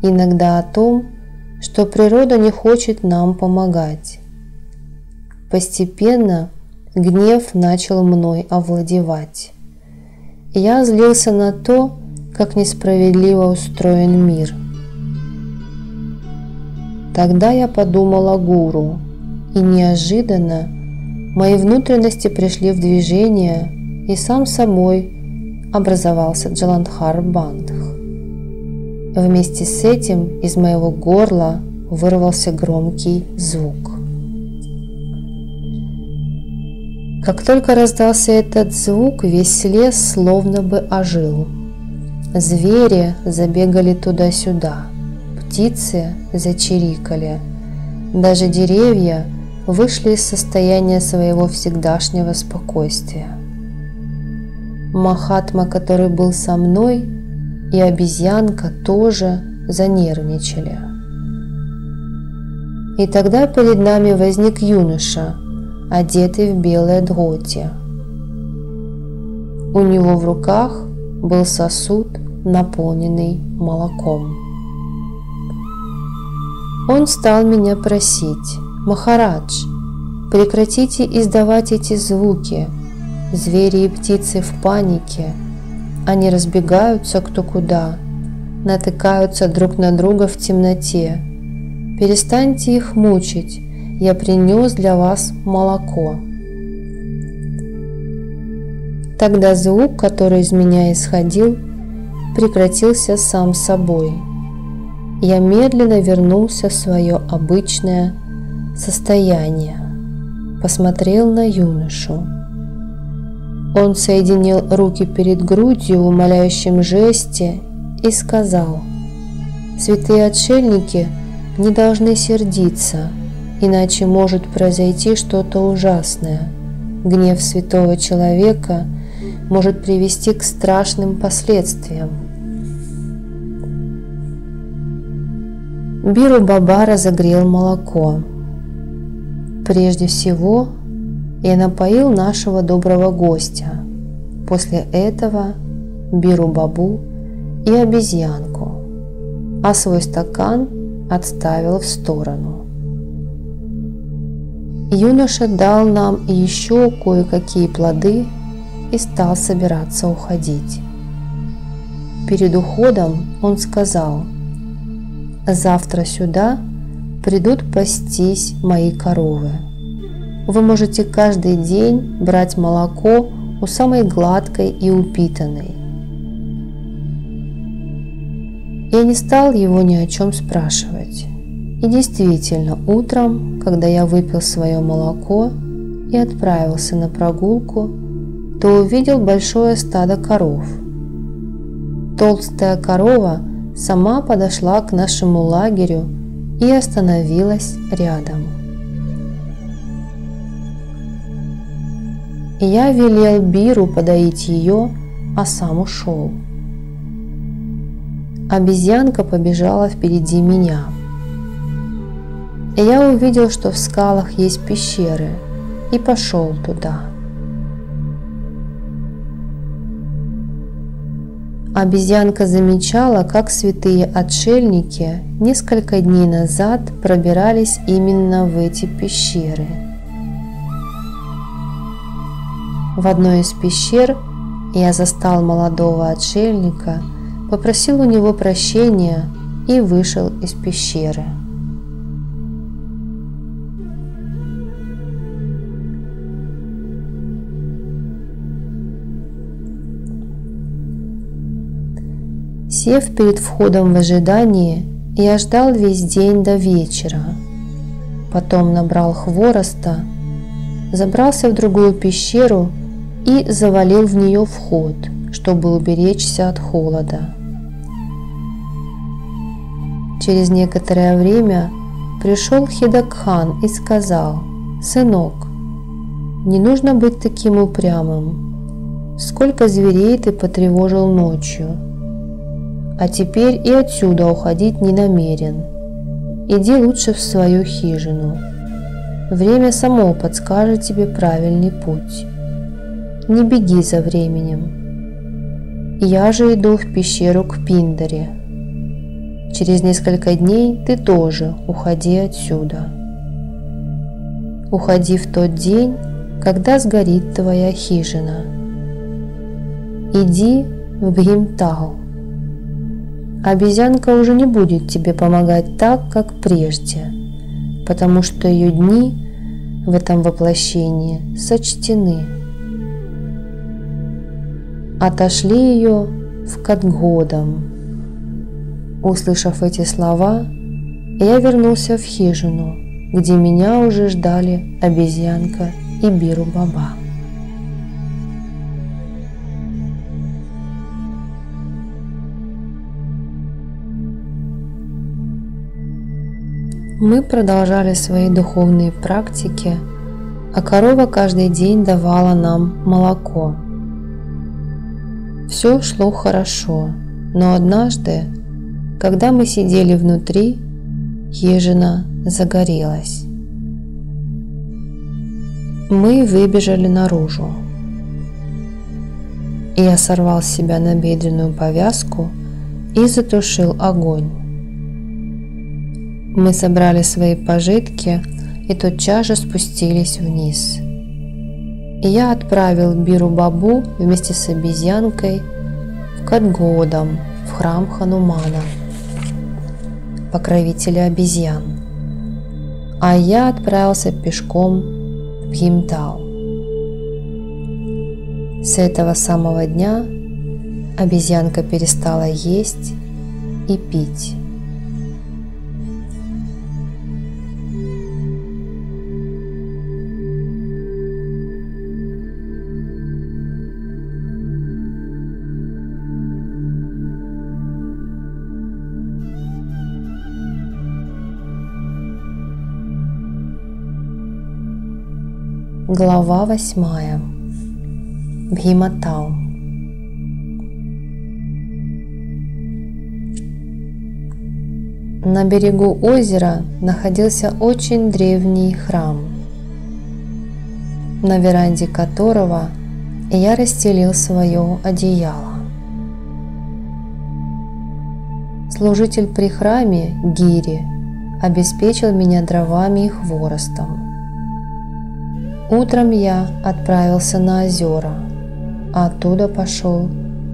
иногда о том, что природа не хочет нам помогать. Постепенно гнев начал мной овладевать. Я злился на то, как несправедливо устроен мир. Тогда я подумал о гуру, и неожиданно мои внутренности пришли в движение, и сам собой образовался Джаландхар Бандх. Вместе с этим из моего горла вырвался громкий звук. Как только раздался этот звук, весь лес словно бы ожил. Звери забегали туда-сюда, птицы зачирикали, даже деревья вышли из состояния своего всегдашнего спокойствия. Махатма, который был со мной, и обезьянка тоже занервничали. И тогда перед нами возник юноша, одетый в белое дхоти. У него в руках был сосуд, наполненный молоком. Он стал меня просить: «Махарадж, прекратите издавать эти звуки. Звери и птицы в панике. Они разбегаются кто куда, натыкаются друг на друга в темноте. Перестаньте их мучить. Я принес для вас молоко». Тогда звук, который из меня исходил, прекратился сам собой. Я медленно вернулся в свое обычное состояние, посмотрел на юношу. Он соединил руки перед грудью в умоляющем жесте и сказал: «Святые отшельники не должны сердиться, иначе может произойти что-то ужасное. Гнев святого человека может привести к страшным последствиям». Биру Баба разогрел молоко. Прежде всего, я напоил нашего доброго гостя. После этого Биру Бабу и обезьянку, а свой стакан отставил в сторону. Юноша дал нам еще кое-какие плоды и стал собираться уходить. Перед уходом он сказал: «Завтра сюда придут пастись мои коровы. Вы можете каждый день брать молоко у самой гладкой и упитанной». Я не стал его ни о чем спрашивать. И действительно, утром, когда я выпил свое молоко и отправился на прогулку, то увидел большое стадо коров. Толстая корова сама подошла к нашему лагерю и остановилась рядом. Я велел Биру подоить ее, а сам ушел. Обезьянка побежала впереди меня. Я увидел, что в скалах есть пещеры, и пошел туда. Обезьянка замечала, как святые отшельники несколько дней назад пробирались именно в эти пещеры. В одной из пещер я застал молодого отшельника, попросил у него прощения и вышел из пещеры. Сев перед входом в ожидании, я ждал весь день до вечера. Потом набрал хвороста, забрался в другую пещеру и завалил в нее вход, чтобы уберечься от холода. Через некоторое время пришел Хидакхан и сказал: «Сынок, не нужно быть таким упрямым. Сколько зверей ты потревожил ночью? А теперь и отсюда уходить не намерен. Иди лучше в свою хижину. Время само подскажет тебе правильный путь. Не беги за временем. Я же иду в пещеру к Пиндаре. Через несколько дней ты тоже уходи отсюда. Уходи в тот день, когда сгорит твоя хижина. Иди в Бхимтал. Обезьянка уже не будет тебе помогать так, как прежде, потому что ее дни в этом воплощении сочтены. Отошли ее в Кадгодам. Услышав эти слова, я вернулся в хижину, где меня уже ждали обезьянка и Биру Баба. Мы продолжали свои духовные практики, а корова каждый день давала нам молоко. Все шло хорошо, но однажды, когда мы сидели внутри, хижина загорелась. Мы выбежали наружу. Я сорвал с себя набедренную повязку и затушил огонь. Мы собрали свои пожитки и тотчас же спустились вниз. И я отправил Биру Бабу вместе с обезьянкой в Кадгодам, в храм Ханумана, покровителя обезьян, а я отправился пешком в Бхимтал. С этого самого дня обезьянка перестала есть и пить. Глава 8. Бхиматал. На берегу озера находился очень древний храм, на веранде которого я расстелил свое одеяло. Служитель при храме Гири обеспечил меня дровами и хворостом. Утром я отправился на озера, а оттуда пошел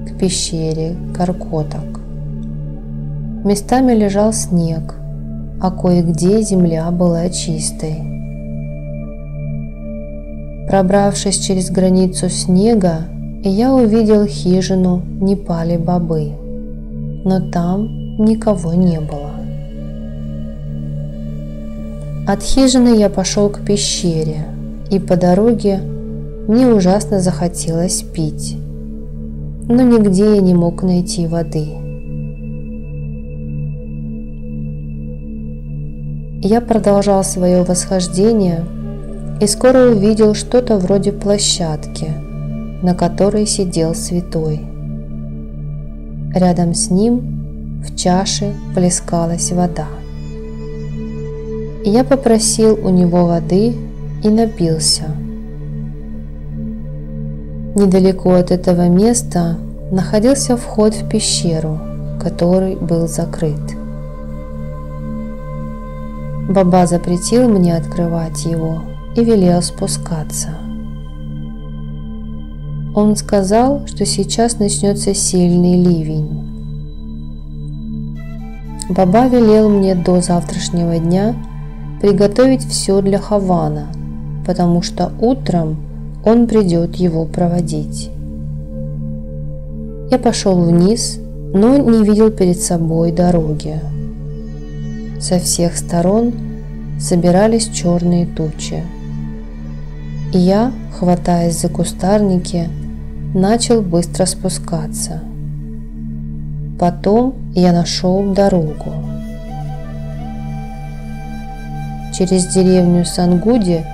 к пещере Каркотак. Местами лежал снег, а кое-где земля была чистой. Пробравшись через границу снега, я увидел хижину Непали Бабы, но там никого не было. От хижины я пошел к пещере, и по дороге мне ужасно захотелось пить, но нигде я не мог найти воды. Я продолжал свое восхождение и скоро увидел что-то вроде площадки, на которой сидел святой. Рядом с ним в чаше плескалась вода. Я попросил у него воды и напился. Недалеко от этого места находился вход в пещеру, который был закрыт. Баба запретил мне открывать его и велел спускаться. Он сказал, что сейчас начнется сильный ливень. Баба велел мне до завтрашнего дня приготовить все для Хавана, потому что утром он придет его проводить. Я пошел вниз, но не видел перед собой дороги. Со всех сторон собирались черные тучи. И я, хватаясь за кустарники, начал быстро спускаться. Потом я нашел дорогу. Через деревню Сангуди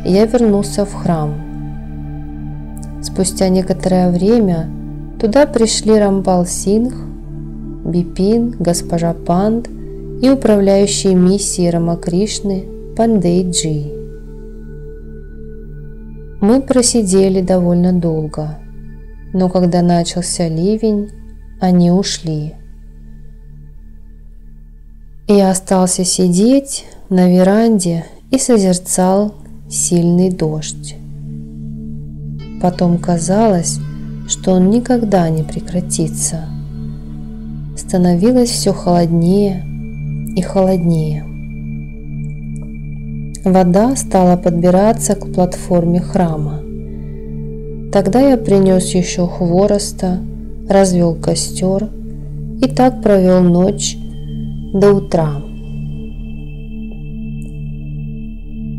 я вернулся в храм. Спустя некоторое время туда пришли Рампал Сингх, Бипин, госпожа Панд и управляющий миссией Рамакришны Пандей Джи. Мы просидели довольно долго. но когда начался ливень, они ушли. Я остался сидеть на веранде и созерцал сильный дождь. Потом казалось, что он никогда не прекратится. Становилось все холоднее и холоднее. Вода стала подбираться к платформе храма. Тогда я принес еще хвороста, развел костер и так провел ночь до утра.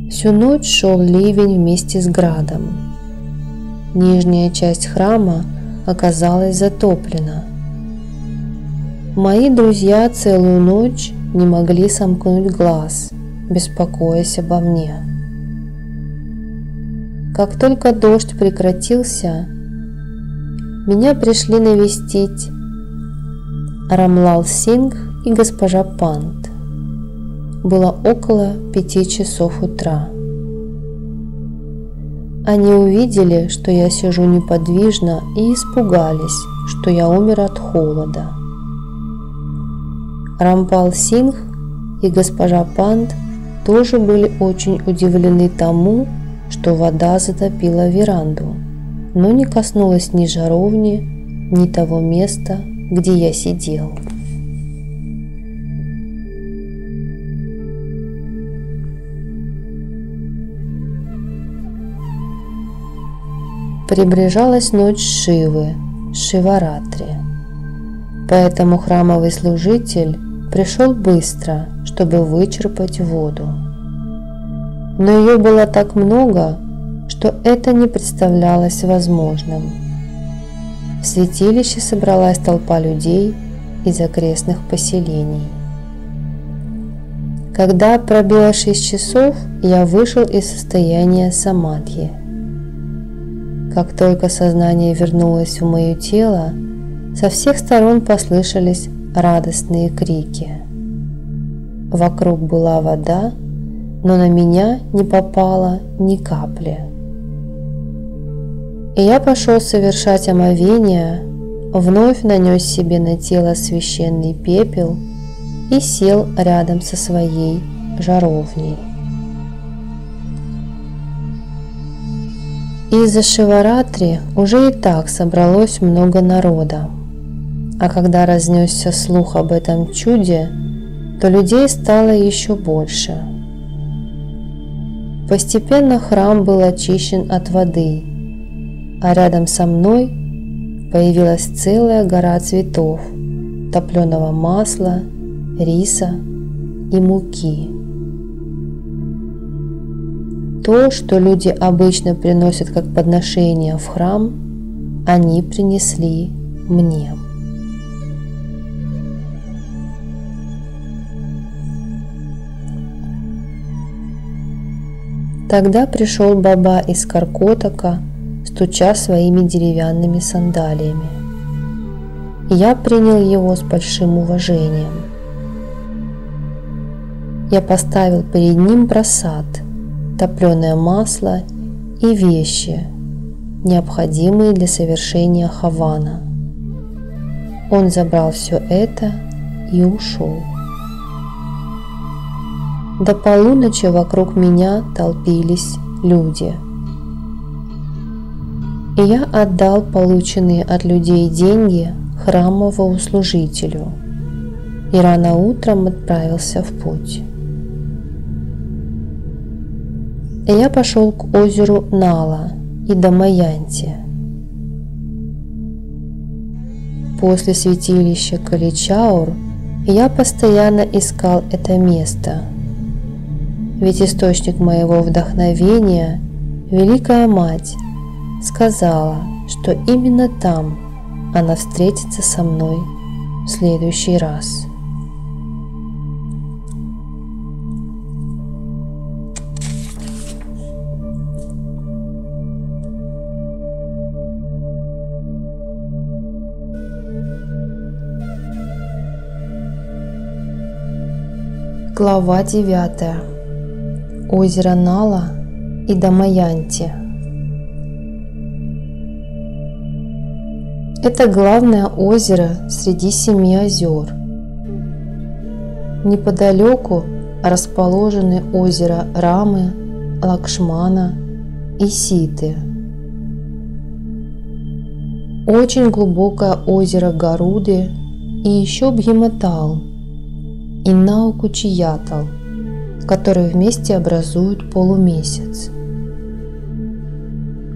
Всю ночь шел ливень вместе с градом. Нижняя часть храма оказалась затоплена. Мои друзья целую ночь не могли сомкнуть глаз, беспокоясь обо мне. Как только дождь прекратился, меня пришли навестить Рамлал Сингх и госпожа Пант. Было около 5 часов утра. Они увидели, что я сижу неподвижно, и испугались, что я умер от холода. Рампал Сингх и госпожа Пант тоже были очень удивлены тому, что вода затопила веранду, но не коснулась ни жаровни, ни того места, где я сидел. Приближалась ночь Шивы, Шиваратри, поэтому храмовый служитель пришел быстро, чтобы вычерпать воду. Но ее было так много, что это не представлялось возможным. В святилище собралась толпа людей из окрестных поселений. Когда пробило 6 часов, я вышел из состояния самадхи. Как только сознание вернулось в мое тело, со всех сторон послышались радостные крики. Вокруг была вода, но на меня не попало ни капли. И я пошел совершать омовение, вновь нанес себе на тело священный пепел и сел рядом со своей жаровней. Из-за Шиваратри уже и так собралось много народа, а когда разнесся слух об этом чуде, то людей стало еще больше. Постепенно храм был очищен от воды, а рядом со мной появилась целая гора цветов, топленого масла, риса и муки. То, что люди обычно приносят как подношение в храм, они принесли мне. Тогда пришел Баба из Каркотака, стуча своими деревянными сандалиями. Я принял его с большим уважением. Я поставил перед ним прасад, топленое масло и вещи, необходимые для совершения хавана. Он забрал все это и ушел. До полуночи вокруг меня толпились люди. И я отдал полученные от людей деньги храмовому служителю и рано утром отправился в путь. И я пошел к озеру Нала и Дамаянти. После святилища Каличаур я постоянно искал это место, ведь источник моего вдохновения, Великая Мать, сказала, что именно там она встретится со мной в следующий раз. Глава 9. Озеро Нала и Дамаянти. Это главное озеро среди 7 озер. Неподалеку расположены озера Рамы, Лакшмана и Ситы. Очень глубокое озеро Гаруды и еще Бхиматал и Наукучиятал, которые вместе образуют полумесяц.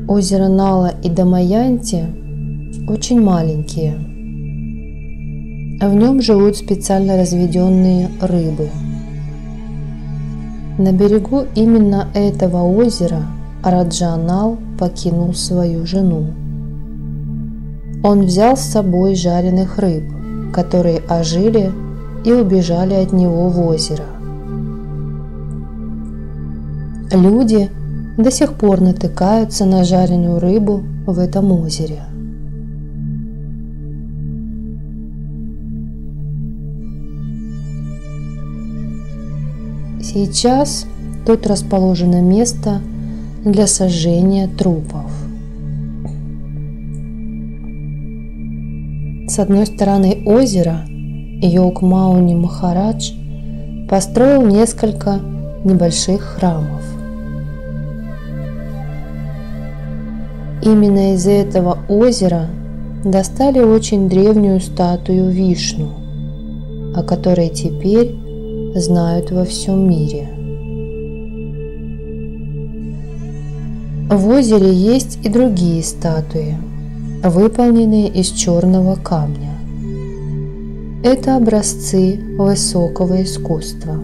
Озеро Нала и Дамаянти очень маленькие. В нем живут специально разведенные рыбы. На берегу именно этого озера Раджа Нал покинул свою жену. Он взял с собой жареных рыб, которые ожили и убежали от него в озеро. Люди до сих пор натыкаются на жареную рыбу в этом озере. Сейчас тут расположено место для сожжения трупов. С одной стороны озера Йогмауни Махарадж построил несколько небольших храмов. Именно из этого озера достали очень древнюю статую Вишну, о которой теперь знают во всем мире. В озере есть и другие статуи, выполненные из черного камня. Это образцы высокого искусства.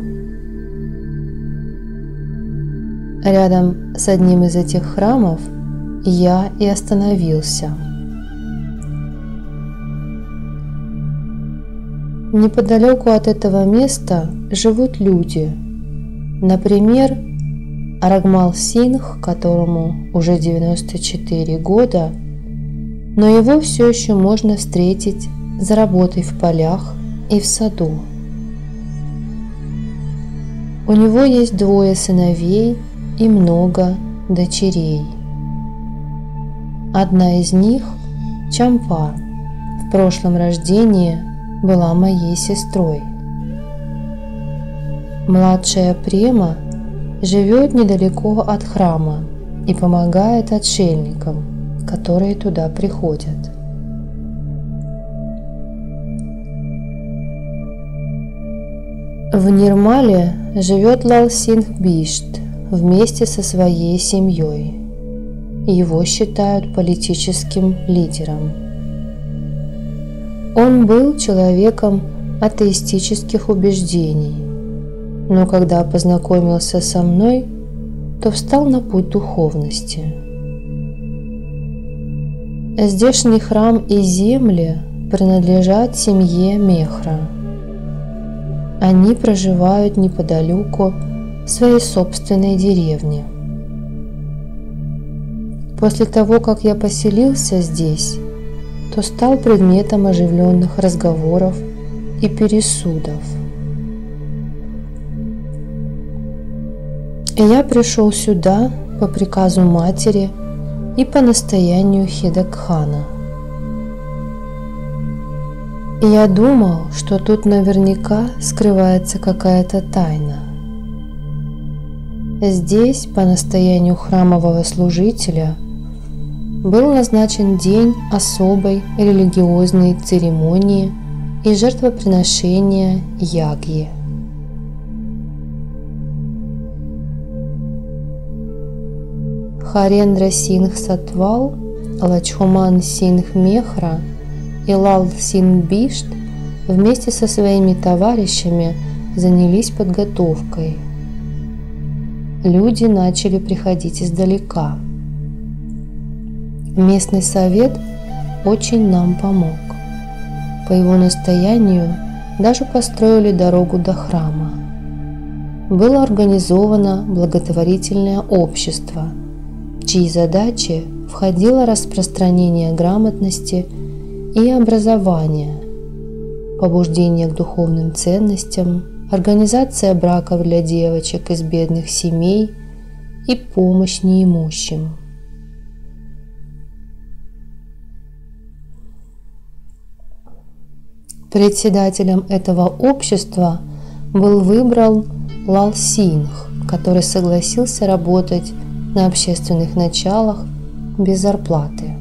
Рядом с одним из этих храмов я и остановился. Неподалеку от этого места живут люди. Например, Рагмал Сингх, которому уже 94 года, но его все еще можно встретить за работой в полях и в саду. У него есть 2 сыновей и много дочерей. Одна из них, Чампа, в прошлом рождении была моей сестрой. Младшая Према живет недалеко от храма и помогает отшельникам, которые туда приходят. В Нирмале живет Лал Сингх Бишт вместе со своей семьей. Его считают политическим лидером. Он был человеком атеистических убеждений, но когда познакомился со мной, то встал на путь духовности. Здешний храм и земли принадлежат семье Мехра. Они проживают неподалеку в своей собственной деревне. После того, как я поселился здесь, то стал предметом оживленных разговоров и пересудов. Я пришел сюда по приказу матери и по настоянию Хидакхана. И я думал, что тут наверняка скрывается какая-то тайна. Здесь, по настоянию храмового служителя, был назначен день особой религиозной церемонии и жертвоприношения ягьи. Харендра Сингх Сатвал, Лачхуман Сингх Мехра и Лал Сингх Бишт вместе со своими товарищами занялись подготовкой. Люди начали приходить издалека. Местный совет очень нам помог. По его настоянию даже построили дорогу до храма. Было организовано благотворительное общество, в чьи задачи входило распространение грамотности и образования, побуждение к духовным ценностям, организация браков для девочек из бедных семей и помощь неимущим. Председателем этого общества был выбран Лал Сингх, который согласился работать на общественных началах без зарплаты.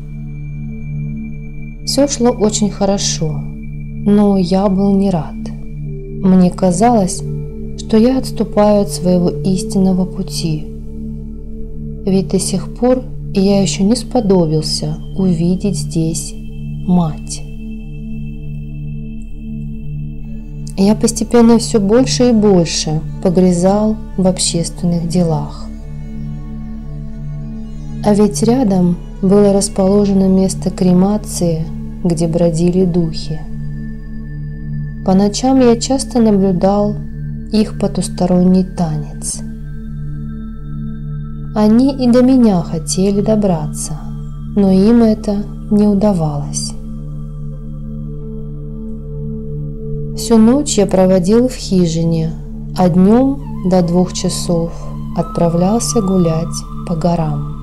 Все шло очень хорошо, но я был не рад. Мне казалось, что я отступаю от своего истинного пути, ведь до сих пор я еще не сподобился увидеть здесь мать. Я постепенно все больше и больше погрязал в общественных делах. А ведь рядом было расположено место кремации, где бродили духи. По ночам я часто наблюдал их потусторонний танец. Они и до меня хотели добраться, но им это не удавалось. Всю ночь я проводил в хижине, а днем до 2 часов отправлялся гулять по горам.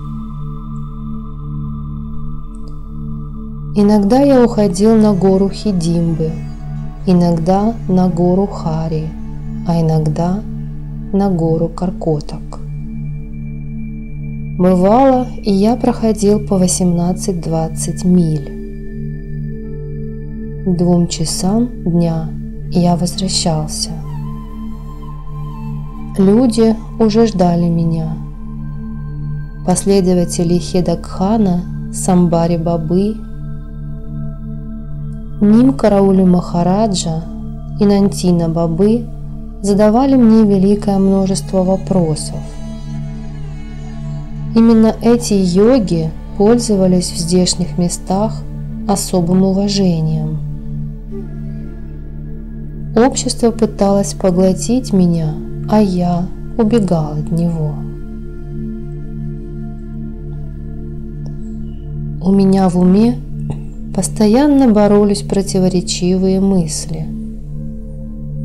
Иногда я уходил на гору Хидимбы, иногда на гору Хари, а иногда на гору Каркотак. Бывало, и я проходил по 18-20 миль. К 2 часам дня я возвращался. Люди уже ждали меня. Последователи Хедакхана, Самбари Бабы, Ним Караули Махараджа и Нантина Бабы задавали мне великое множество вопросов. Именно эти йоги пользовались в здешних местах особым уважением. Общество пыталось поглотить меня, а я убегал от него. У меня в уме постоянно боролись противоречивые мысли.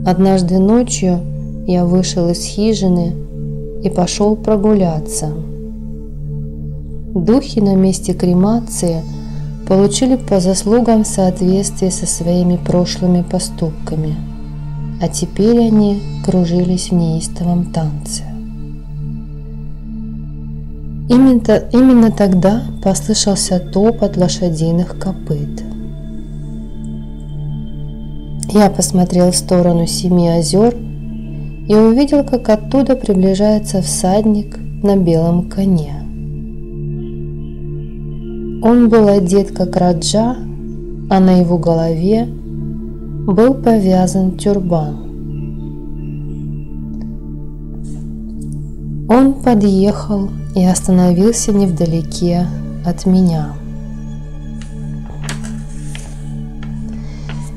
Однажды ночью я вышел из хижины и пошел прогуляться. Духи на месте кремации получили по заслугам в соответствии со своими прошлыми поступками, а теперь они кружились в неистовом танце. Именно тогда послышался топот лошадиных копыт. Я посмотрел в сторону 7 озер и увидел, как оттуда приближается всадник на белом коне. Он был одет как раджа, а на его голове был повязан тюрбан. Он подъехал и остановился невдалеке от меня.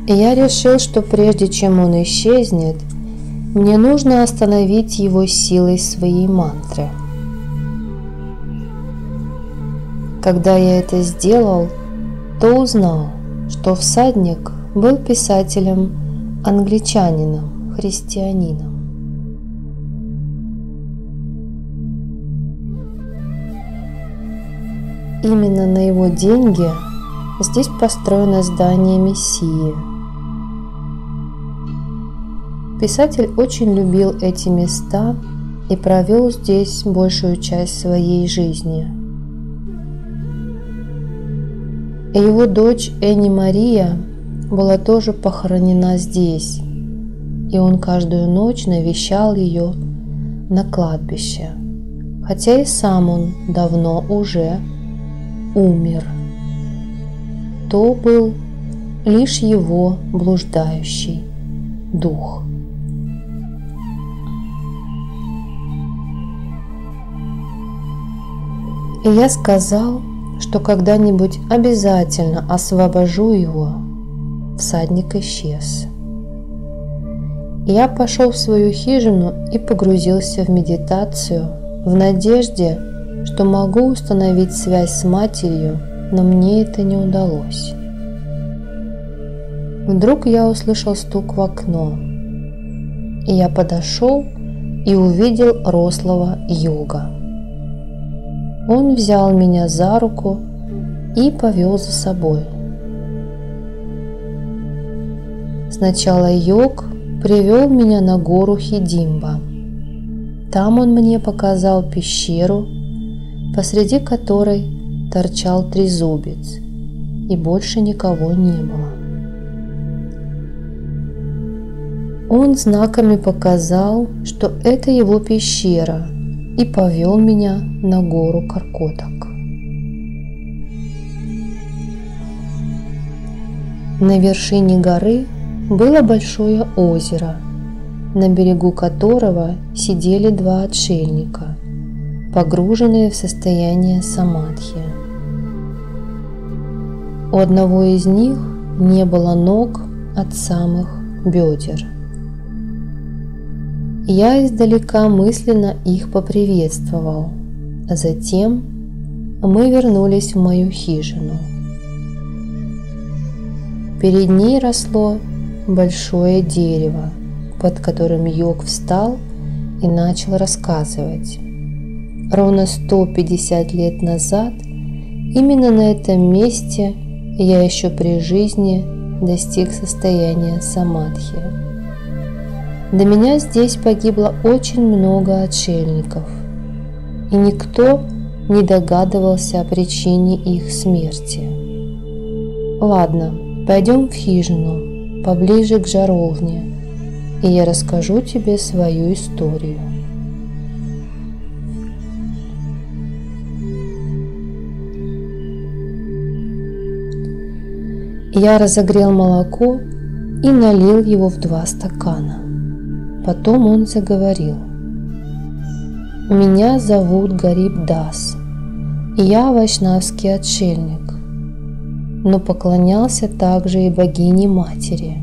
И я решил, что прежде чем он исчезнет, мне нужно остановить его силой своей мантры. Когда я это сделал, то узнал, что всадник был писателем-англичанином, христианином. Именно на его деньги здесь построено здание Мессии. Писатель очень любил эти места и провел здесь большую часть своей жизни. Его дочь Энни Мария была тоже похоронена здесь, и он каждую ночь навещал ее на кладбище, хотя и сам он давно уже умер. То был лишь его блуждающий дух. И я сказал, что когда-нибудь обязательно освобожу его. Всадник исчез. Я пошел в свою хижину и погрузился в медитацию в надежде, что могу установить связь с матерью, но мне это не удалось. Вдруг я услышал стук в окно, и я подошел и увидел рослого йога. Он взял меня за руку и повел за собой. Сначала йог привел меня на гору Хидимба. Там он мне показал пещеру, посреди которой торчал трезубец, и больше никого не было. Он знаками показал, что это его пещера, и повел меня на гору Каркотак. На вершине горы было большое озеро, на берегу которого сидели два отшельника, погруженные в состояние самадхи. У одного из них не было ног от самых бедер. Я издалека мысленно их поприветствовал, а затем мы вернулись в мою хижину. Перед ней росло большое дерево, под которым йог встал и начал рассказывать. Ровно 150 лет назад именно на этом месте я еще при жизни достиг состояния самадхи. До меня здесь погибло очень много отшельников, и никто не догадывался о причине их смерти. Ладно, пойдем в хижину, поближе к жаровне, и я расскажу тебе свою историю. Я разогрел молоко и налил его в 2 стакана. Потом он заговорил. Меня зовут Гариб Дас, и я вайшнавский отшельник, но поклонялся также и богине-матери.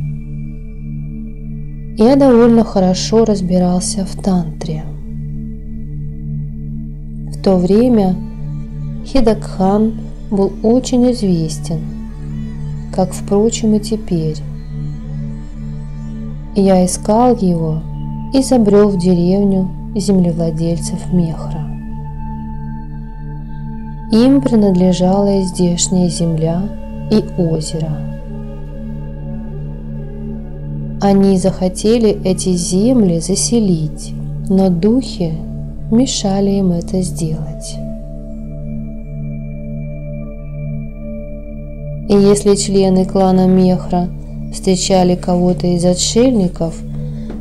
Я довольно хорошо разбирался в тантре. В то время Хидакхан был очень известен, как, впрочем, и теперь. Я искал его и забрел в деревню землевладельцев Мехра. Им принадлежала и здешняя земля, и озеро. Они захотели эти земли заселить, но духи мешали им это сделать. И если члены клана Мехра встречали кого-то из отшельников,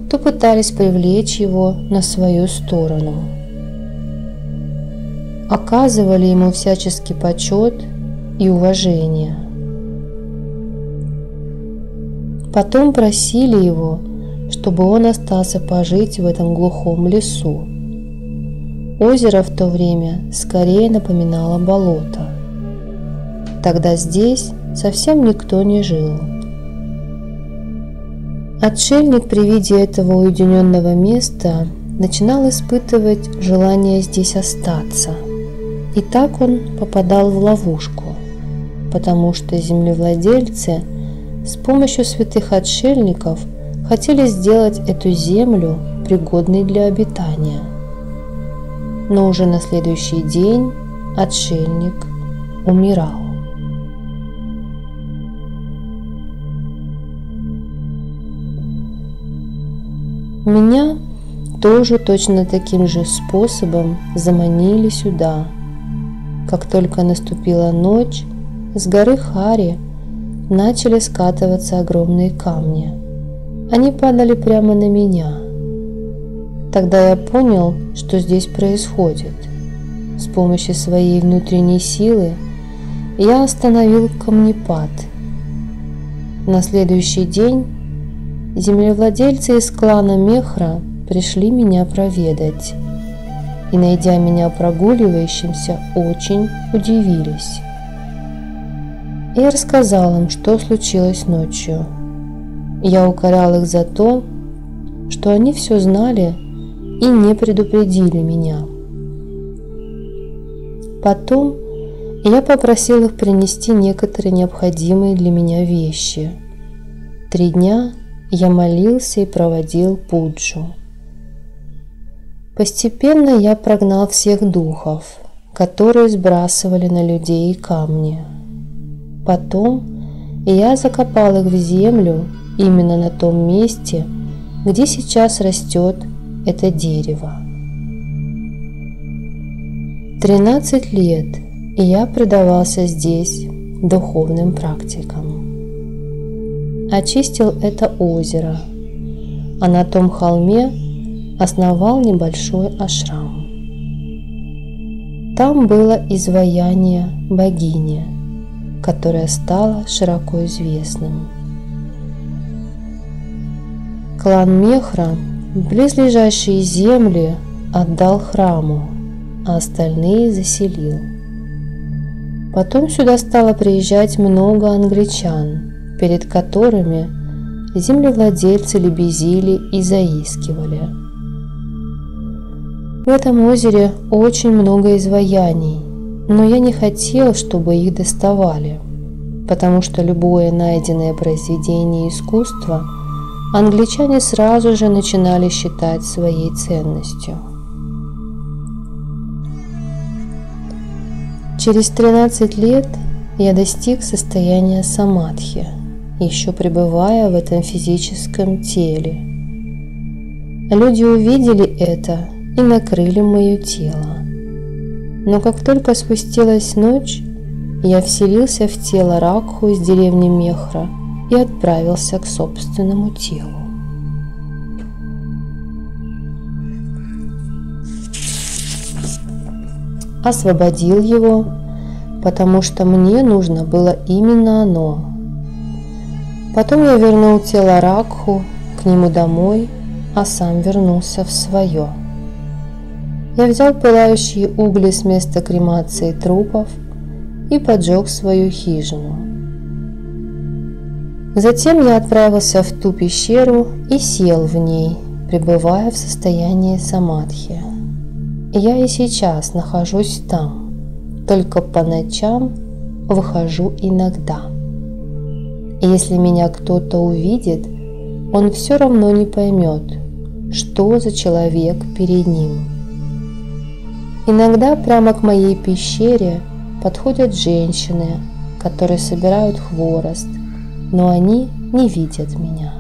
то пытались привлечь его на свою сторону. Оказывали ему всяческий почет и уважение. Потом просили его, чтобы он остался пожить в этом глухом лесу. Озеро в то время скорее напоминало болото. Тогда здесь совсем никто не жил. Отшельник при виде этого уединенного места начинал испытывать желание здесь остаться. И так он попадал в ловушку, потому что землевладельцы с помощью святых отшельников хотели сделать эту землю пригодной для обитания. Но уже на следующий день отшельник умирал. Меня тоже точно таким же способом заманили сюда. Как только наступила ночь, с горы Хари начали скатываться огромные камни. Они падали прямо на меня. Тогда я понял, что здесь происходит. С помощью своей внутренней силы я остановил камнепад. На следующий день землевладельцы из клана Мехра пришли меня проведать и, найдя меня прогуливающимся, очень удивились. Я рассказал им, что случилось ночью. Я укорял их за то, что они все знали и не предупредили меня. Потом я попросил их принести некоторые необходимые для меня вещи. 3 дня я молился и проводил пуджу. Постепенно я прогнал всех духов, которые сбрасывали на людей камни. Потом я закопал их в землю именно на том месте, где сейчас растет это дерево. 13 лет, и я предавался здесь духовным практикам. Очистил это озеро, а на том холме основал небольшой ашрам. Там было изваяние богини, которое стало широко известным. Клан Мехра близлежащие земли отдал храму, а остальные заселил. Потом сюда стало приезжать много англичан, перед которыми землевладельцы лебезили и заискивали. В этом озере очень много изваяний, но я не хотел, чтобы их доставали, потому что любое найденное произведение искусства англичане сразу же начинали считать своей ценностью. Через 13 лет я достиг состояния самадхи, еще пребывая в этом физическом теле. Люди увидели это и накрыли мое тело. Но как только спустилась ночь, я вселился в тело Ракху из деревни Мехра и отправился к собственному телу. Освободил его, потому что мне нужно было именно оно. Потом я вернул тело Ракху к нему домой, а сам вернулся в свое. Я взял пылающие угли с места кремации трупов и поджег свою хижину. Затем я отправился в ту пещеру и сел в ней, пребывая в состоянии самадхи. Я и сейчас нахожусь там, только по ночам выхожу иногда. И если меня кто-то увидит, он все равно не поймет, что за человек перед ним. Иногда прямо к моей пещере подходят женщины, которые собирают хворост, но они не видят меня.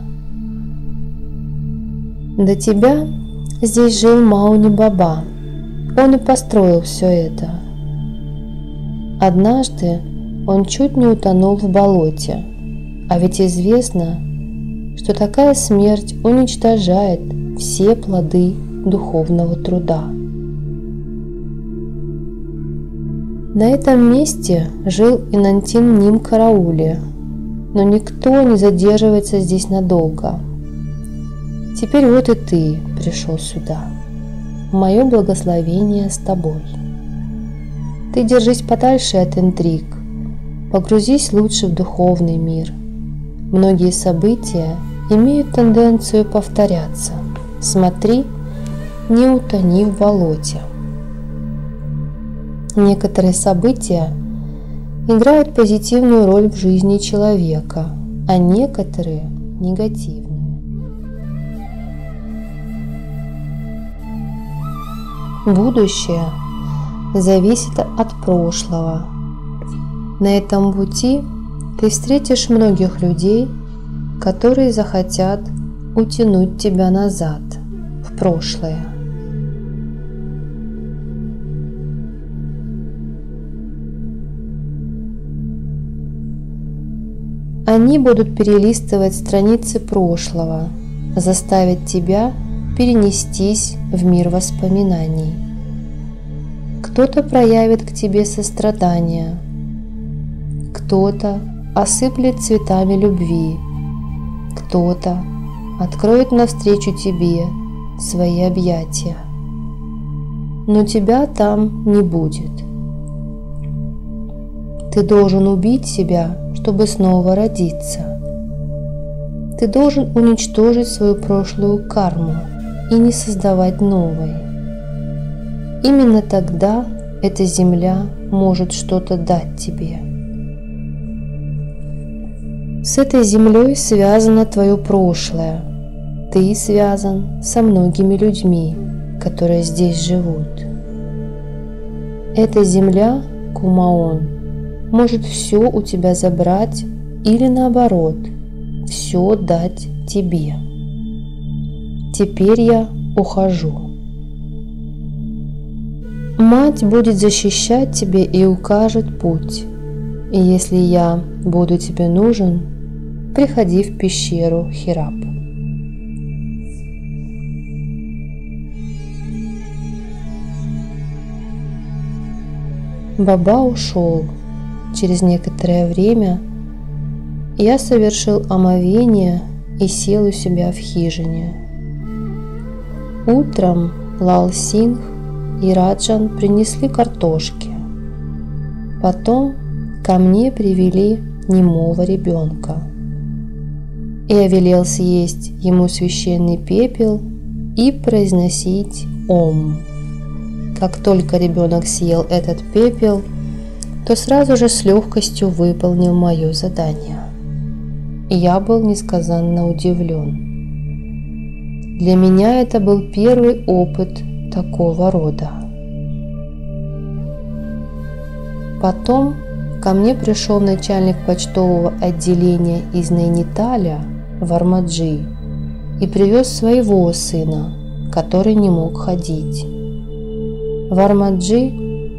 До тебя здесь жил Мауни Баба. Он и построил все это. Однажды он чуть не утонул в болоте, а ведь известно, что такая смерть уничтожает все плоды духовного труда. На этом месте жил Инантин Ним Караули, но никто не задерживается здесь надолго. Теперь вот и ты пришел сюда. Мое благословение с тобой. Ты держись подальше от интриг, погрузись лучше в духовный мир. Многие события имеют тенденцию повторяться. Смотри, не утони в болоте. Некоторые события играют позитивную роль в жизни человека, а некоторые – негативную. Будущее зависит от прошлого. На этом пути ты встретишь многих людей, которые захотят утянуть тебя назад, в прошлое. Они будут перелистывать страницы прошлого, заставить тебя перенестись в мир воспоминаний. Кто-то проявит к тебе сострадание, кто-то осыплет цветами любви, кто-то откроет навстречу тебе свои объятия, но тебя там не будет. Ты должен убить себя, чтобы снова родиться. Ты должен уничтожить свою прошлую карму и не создавать новой. Именно тогда эта земля может что-то дать тебе. С этой землей связано твое прошлое. Ты связан со многими людьми, которые здесь живут. Эта земля, Кумаон, может все у тебя забрать или наоборот, все дать тебе. Теперь я ухожу. Мать будет защищать тебя и укажет путь. И если я буду тебе нужен, приходи в пещеру Хирап. Баба ушел. Через некоторое время я совершил омовение и сел у себя в хижине. Утром Лал Сингх и Раджан принесли картошки. Потом ко мне привели немого ребенка. Я велел съесть ему священный пепел и произносить «Ом». Как только ребенок съел этот пепел, то сразу же с легкостью выполнил мое задание. И я был несказанно удивлен. Для меня это был первый опыт такого рода. Потом ко мне пришел начальник почтового отделения из Найниталя, Вармаджи, и привез своего сына, который не мог ходить. Вармаджи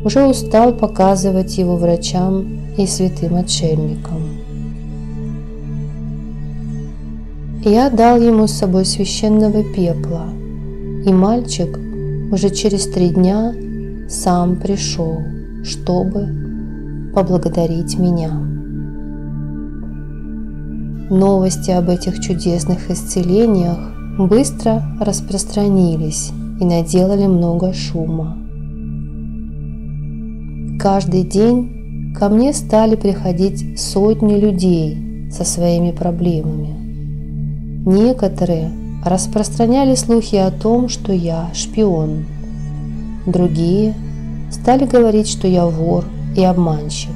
уже устал показывать его врачам и святым отшельникам. Я дал ему с собой священного пепла, и мальчик уже через 3 дня сам пришел, чтобы поблагодарить меня. Новости об этих чудесных исцелениях быстро распространились и наделали много шума. Каждый день ко мне стали приходить сотни людей со своими проблемами. Некоторые распространяли слухи о том, что я шпион. Другие стали говорить, что я вор и обманщик.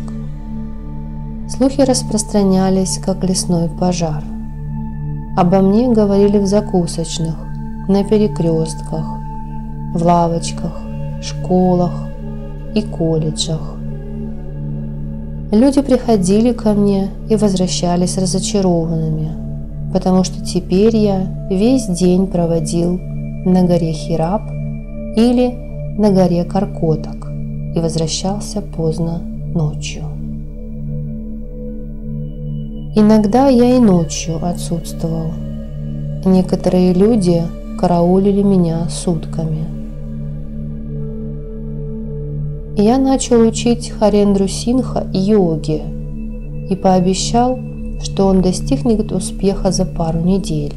Слухи распространялись, как лесной пожар. Обо мне говорили в закусочных, на перекрестках, в лавочках, школах и колледжах. Люди приходили ко мне и возвращались разочарованными, потому что теперь я весь день проводил на горе Хирап или на горе Каркотак и возвращался поздно ночью. Иногда я и ночью отсутствовал. Некоторые люди караулили меня сутками. Я начал учить Харендру Синха йоге и пообещал, что он достигнет успеха за пару недель.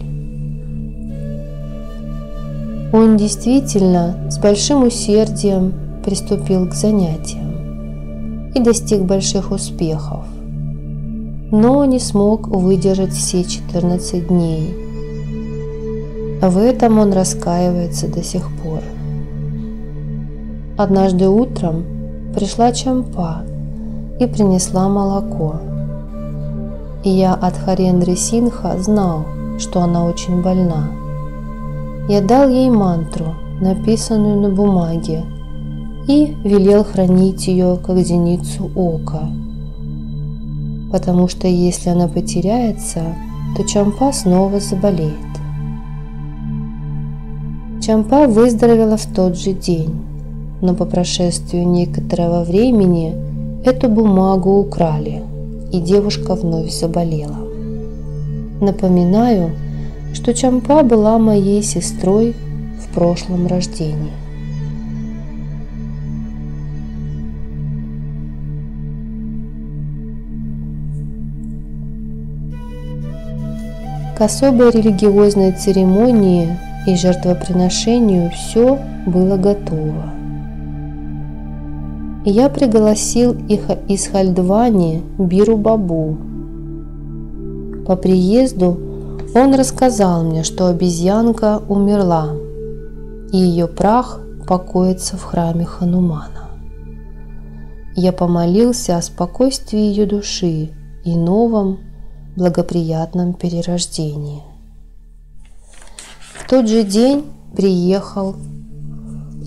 Он действительно с большим усердием приступил к занятиям и достиг больших успехов, но не смог выдержать все 14 дней. В этом он раскаивается до сих пор. Однажды утром пришла Чампа и принесла молоко. И я от Харендры Синха знал, что она очень больна. Я дал ей мантру, написанную на бумаге, и велел хранить ее как зеницу ока, потому что если она потеряется, то Чампа снова заболеет. Чампа выздоровела в тот же день, но по прошествию некоторого времени эту бумагу украли, и девушка вновь заболела. Напоминаю, что Чампа была моей сестрой в прошлом рождении. К особой религиозной церемонии и жертвоприношению все было готово. И я пригласил их из Хальдвани Биру Бабу. По приезду он рассказал мне, что обезьянка умерла, и ее прах покоится в храме Ханумана. Я помолился о спокойствии ее души и новом благоприятном перерождении. В тот же день приехал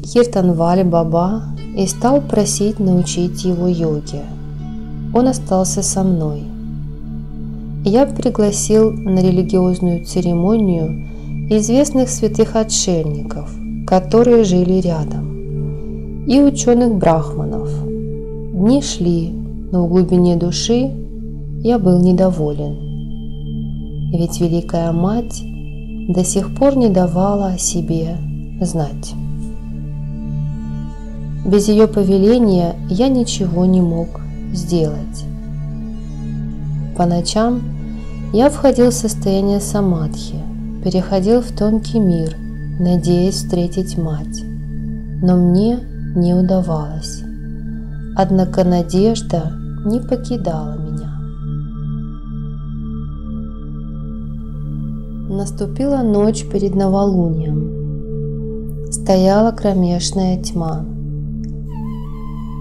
Киртанвали Баба и стал просить научить его йоге. Он остался со мной. я пригласил на религиозную церемонию известных святых отшельников, которые жили рядом, и ученых-брахманов. Дни шли, но в глубине души я был недоволен. Ведь Великая Мать до сих пор не давала о себе знать. Без ее повеления я ничего не мог сделать. По ночам я входил в состояние самадхи, переходил в тонкий мир, надеясь встретить мать, но мне не удавалось. Однако надежда не покидала меня. Наступила ночь перед новолунием. Стояла кромешная тьма.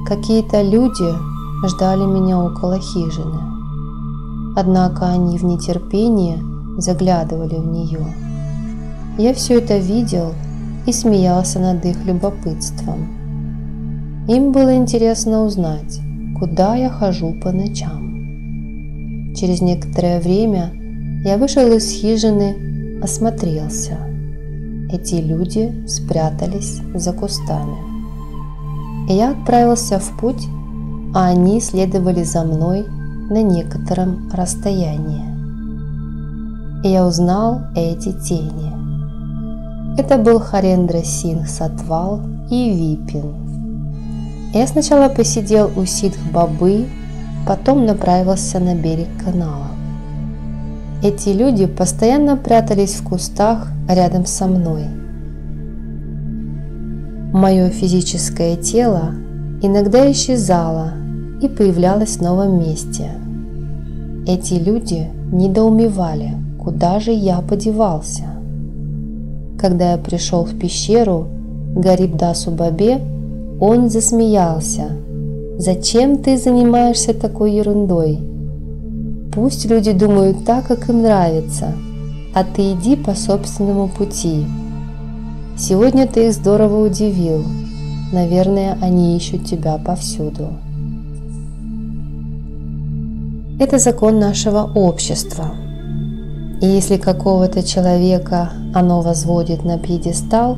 Какие-то люди ждали меня около хижины. Однако они в нетерпении заглядывали в нее. Я все это видел и смеялся над их любопытством. Им было интересно узнать, куда я хожу по ночам. Через некоторое время я вышел из хижины, осмотрелся. Эти люди спрятались за кустами. Я отправился в путь, а они следовали за мной на некотором расстоянии. И я узнал эти тени. Это был Харендра Сингх Сатвал и Випин. Я сначала посидел у Сиддх-Бабы, потом направился на берег канала. Эти люди постоянно прятались в кустах рядом со мной. Мое физическое тело иногда исчезало и появлялось в новом месте. Эти люди недоумевали, куда же я подевался. Когда я пришел в пещеру к Гарибдасу Бабе, он засмеялся. «Зачем ты занимаешься такой ерундой? Пусть люди думают так, как им нравится, а ты иди по собственному пути. Сегодня ты их здорово удивил. Наверное, они ищут тебя повсюду». Это закон нашего общества. И если какого-то человека оно возводит на пьедестал,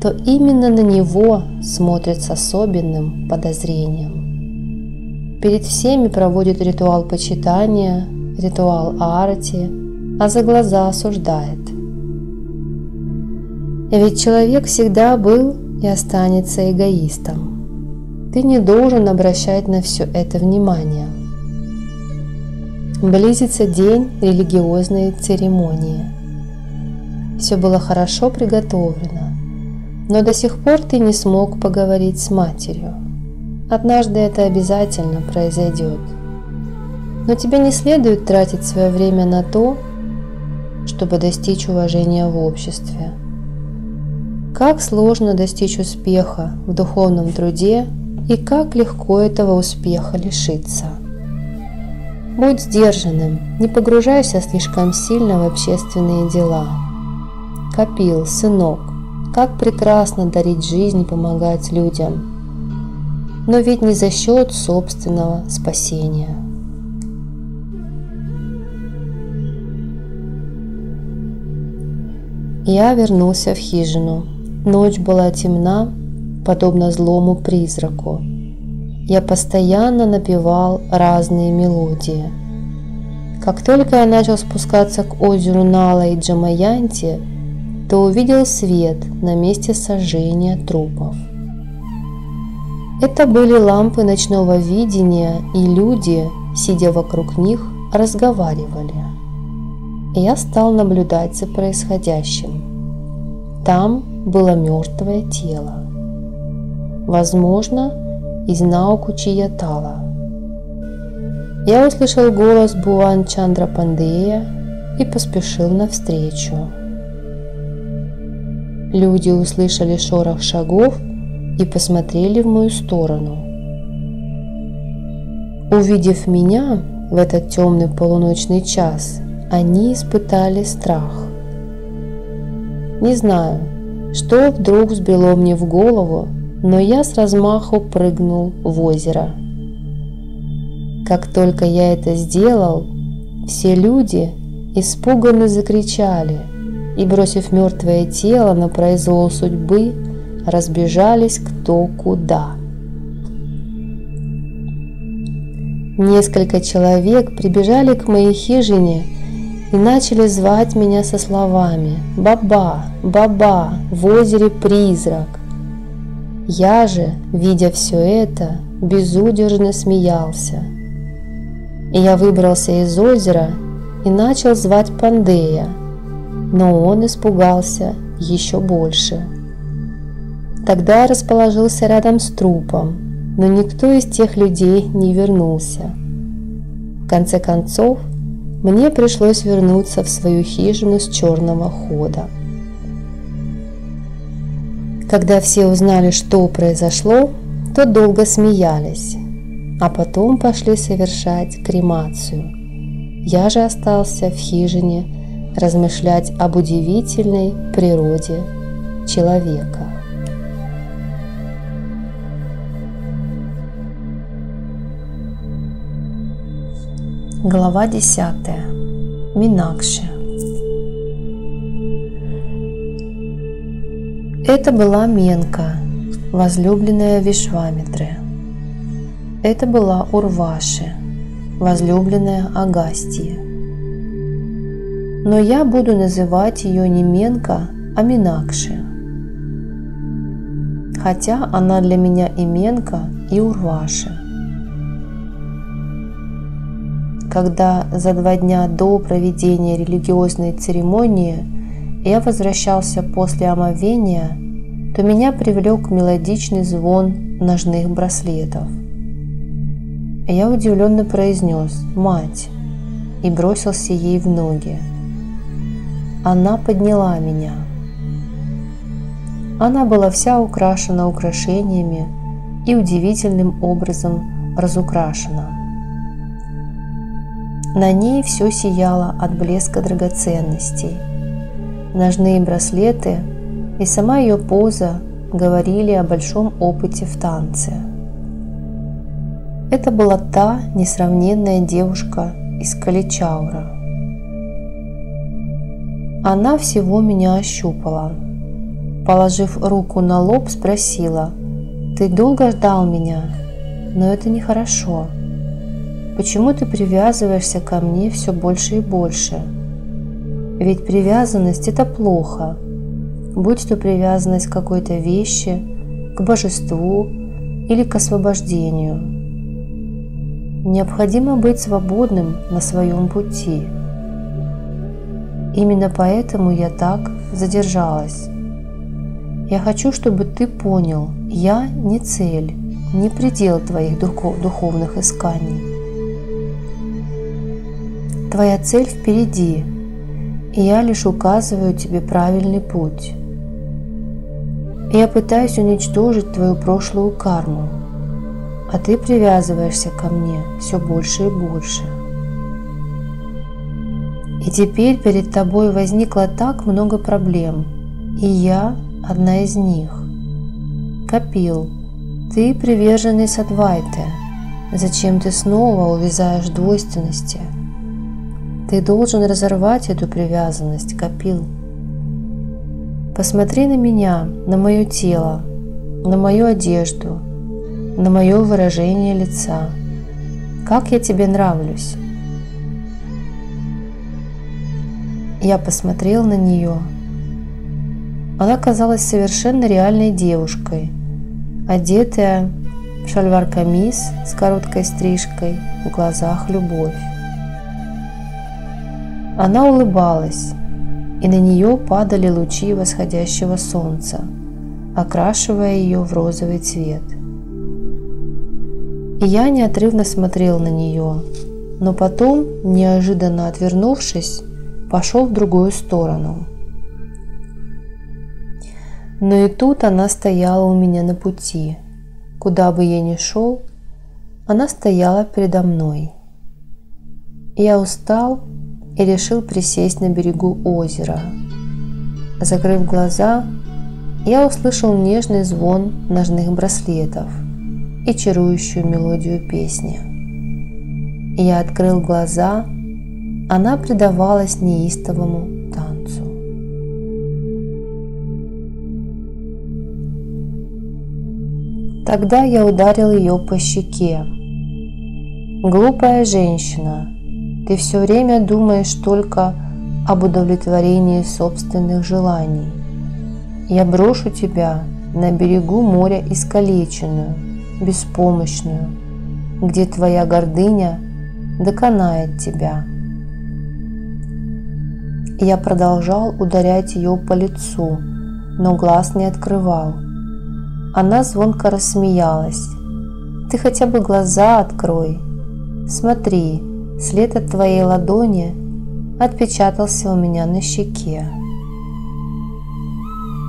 то именно на него смотрят с особенным подозрением. Перед всеми проводит ритуал почитания, ритуал арати, а за глаза осуждает. Ведь человек всегда был и останется эгоистом. Ты не должен обращать на все это внимание. Близится день религиозной церемонии. Все было хорошо приготовлено, но до сих пор ты не смог поговорить с матерью. Однажды это обязательно произойдет. Но тебе не следует тратить свое время на то, чтобы достичь уважения в обществе. Как сложно достичь успеха в духовном труде и как легко этого успеха лишиться. Будь сдержанным, не погружайся слишком сильно в общественные дела. Капил, сынок, как прекрасно дарить жизнь и помогать людям, но ведь не за счет собственного спасения. Я вернулся в хижину. Ночь была темна, подобно злому призраку. Я постоянно напевал разные мелодии. Как только я начал спускаться к озеру Нала и Джамаянти, то увидел свет на месте сожжения трупов. Это были лампы ночного видения, и люди, сидя вокруг них, разговаривали. Я стал наблюдать за происходящим. Там было мертвое тело. Возможно, из Наукучиятала. Я услышал голос Буан Чандра Пандея и поспешил навстречу. Люди услышали шорох шагов и посмотрели в мою сторону. Увидев меня в этот темный полуночный час, они испытали страх. Не знаю, что вдруг взбрело мне в голову, но я с размаху прыгнул в озеро. Как только я это сделал, Все люди испуганно закричали и, бросив мертвое тело на произвол судьбы, разбежались кто куда. Несколько человек прибежали к моей хижине и начали звать меня со словами «Баба, баба, в озере призрак». Я же, видя все это, безудержно смеялся. И я выбрался из озера и начал звать Пандея, но он испугался еще больше. Тогда я расположился рядом с трупом, но никто из тех людей не вернулся. В конце концов, мне пришлось вернуться в свою хижину с черного хода. Когда все узнали, что произошло, то долго смеялись, а потом пошли совершать кремацию. Я же остался в хижине размышлять об удивительной природе человека. Глава 10. Минакши. Это была Менка, возлюбленная Вишвамитры. Это была Урваши, возлюбленная Агастьи. Но я буду называть ее не Менка, а Минакши, хотя она для меня и Менка, и Урваши. Когда за 2 дня до проведения религиозной церемонии я возвращался после омовения, то меня привлек мелодичный звон ножных браслетов. Я удивленно произнес «Мать!» и бросился ей в ноги. Она подняла меня. Она была вся украшена украшениями и удивительным образом разукрашена. На ней все сияло от блеска драгоценностей. Ножные браслеты и сама ее поза говорили о большом опыте в танце. Это была та несравненная девушка из Каличаура. Она всего меня ощупала. Положив руку на лоб, спросила: «Ты долго ждал меня? Но это нехорошо. Почему ты привязываешься ко мне все больше и больше? Ведь привязанность – это плохо, будь то привязанность к какой-то вещи, к божеству или к освобождению. Необходимо быть свободным на своем пути. Именно поэтому я так задержалась. Я хочу, чтобы ты понял, я не цель, не предел твоих духовных исканий. Твоя цель впереди, и я лишь указываю тебе правильный путь. Я пытаюсь уничтожить твою прошлую карму, а ты привязываешься ко мне все больше и больше. И теперь перед тобой возникло так много проблем, и я одна из них. Капил, ты приверженный Адвайты. Зачем ты снова увязаешь в двойственности? Ты должен разорвать эту привязанность, Капил. Посмотри на меня, на мое тело, на мою одежду, на мое выражение лица. Как я тебе нравлюсь? Я посмотрел на нее. Она казалась совершенно реальной девушкой, одетая в шальвар-камис с короткой стрижкой, в глазах любовь. Она улыбалась, и на нее падали лучи восходящего солнца, окрашивая ее в розовый цвет. И я неотрывно смотрел на нее, но потом, неожиданно отвернувшись, пошел в другую сторону. Но и тут она стояла у меня на пути. Куда бы я ни шел, она стояла передо мной. Я устал и решил присесть на берегу озера. Закрыв глаза, я услышал нежный звон ножных браслетов и чарующую мелодию песни. Я открыл глаза она предавалась неистовому танцу. Тогда я ударил ее по щеке. «Глупая женщина, ты все время думаешь только об удовлетворении собственных желаний. Я брошу тебя на берегу моря искалеченную, беспомощную, где твоя гордыня доконает тебя». Я продолжал ударять ее по лицу, но глаз не открывал. Она звонко рассмеялась. «Ты хотя бы глаза открой. Смотри, след от твоей ладони отпечатался у меня на щеке».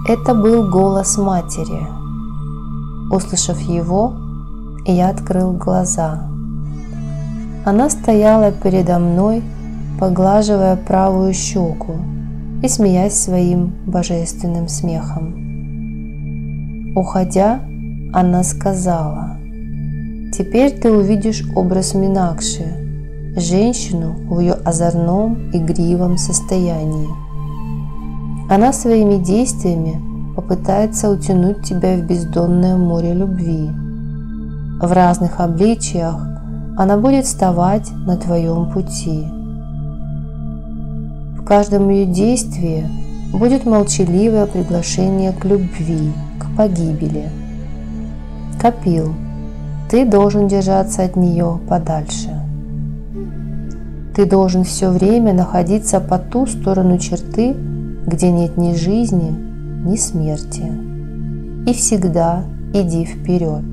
Это был голос матери. Услышав его, я открыл глаза. Она стояла передо мной, поглаживая правую щеку и смеясь своим божественным смехом. Уходя, она сказала: «Теперь ты увидишь образ Минакши, женщину в ее озорном, игривом состоянии. Она своими действиями попытается утянуть тебя в бездонное море любви. В разных обличиях она будет вставать на твоем пути. В каждом ее действии будет молчаливое приглашение к любви, к погибели. Капил, ты должен держаться от нее подальше. Ты должен все время находиться по ту сторону черты, где нет ни жизни, ни смерти. И всегда иди вперед.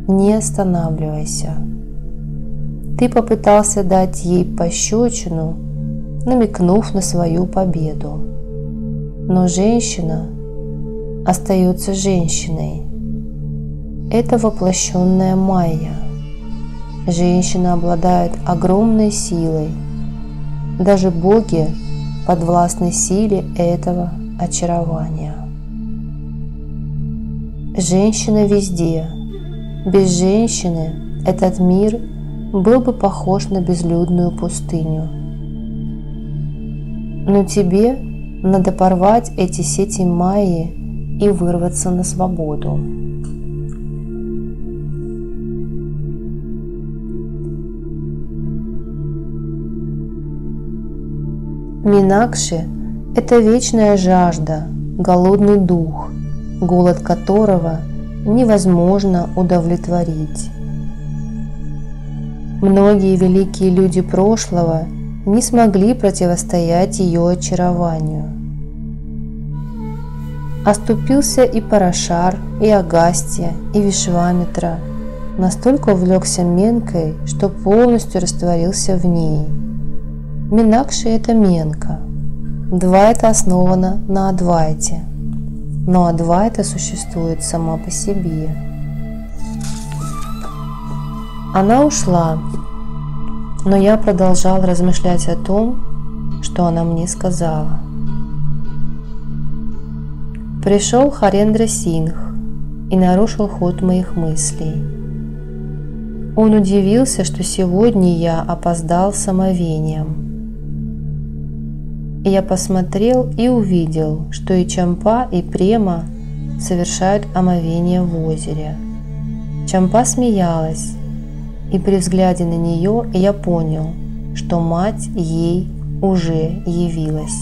Не останавливайся. Ты попытался дать ей пощечину, намекнув на свою победу. Но женщина остается женщиной. Это воплощенная майя. Женщина обладает огромной силой. Даже боги подвластны силе этого очарования. Женщина везде. Без женщины этот мир был бы похож на безлюдную пустыню. Но тебе надо порвать эти сети майи и вырваться на свободу. Минакши – это вечная жажда, голодный дух, голод которого невозможно удовлетворить. Многие великие люди прошлого не смогли противостоять ее очарованию. Оступился и Парашар, и Агастья, и Вишвамитра. Настолько увлекся Менкой, что полностью растворился в ней. Минакши – это Менка. Двайта основана на Адвайте, но Адвайта существует сама по себе. Она ушла, но я продолжал размышлять о том, что она мне сказала. Пришел Харендра Сингх и нарушил ход моих мыслей. Он удивился, что сегодня я опоздал с омовением. Я посмотрел и увидел, что и Чампа, и Према совершают омовение в озере. Чампа смеялась, и при взгляде на нее я понял, что мать ей уже явилась.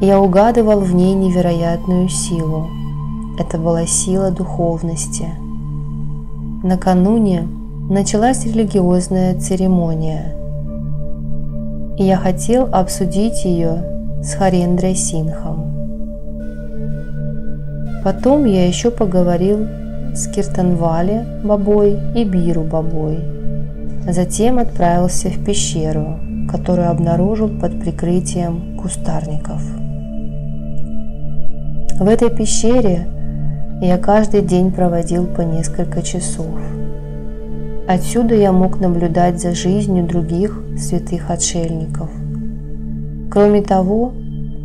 Я угадывал в ней невероятную силу. Это была сила духовности. Накануне началась религиозная церемония, и я хотел обсудить ее с Харендрой Сингхом. Потом я еще поговорил с Киртанвали Бабой и Биру Бабой. Затем отправился в пещеру, которую обнаружил под прикрытием кустарников. В этой пещере я каждый день проводил по несколько часов. Отсюда я мог наблюдать за жизнью других святых отшельников. Кроме того,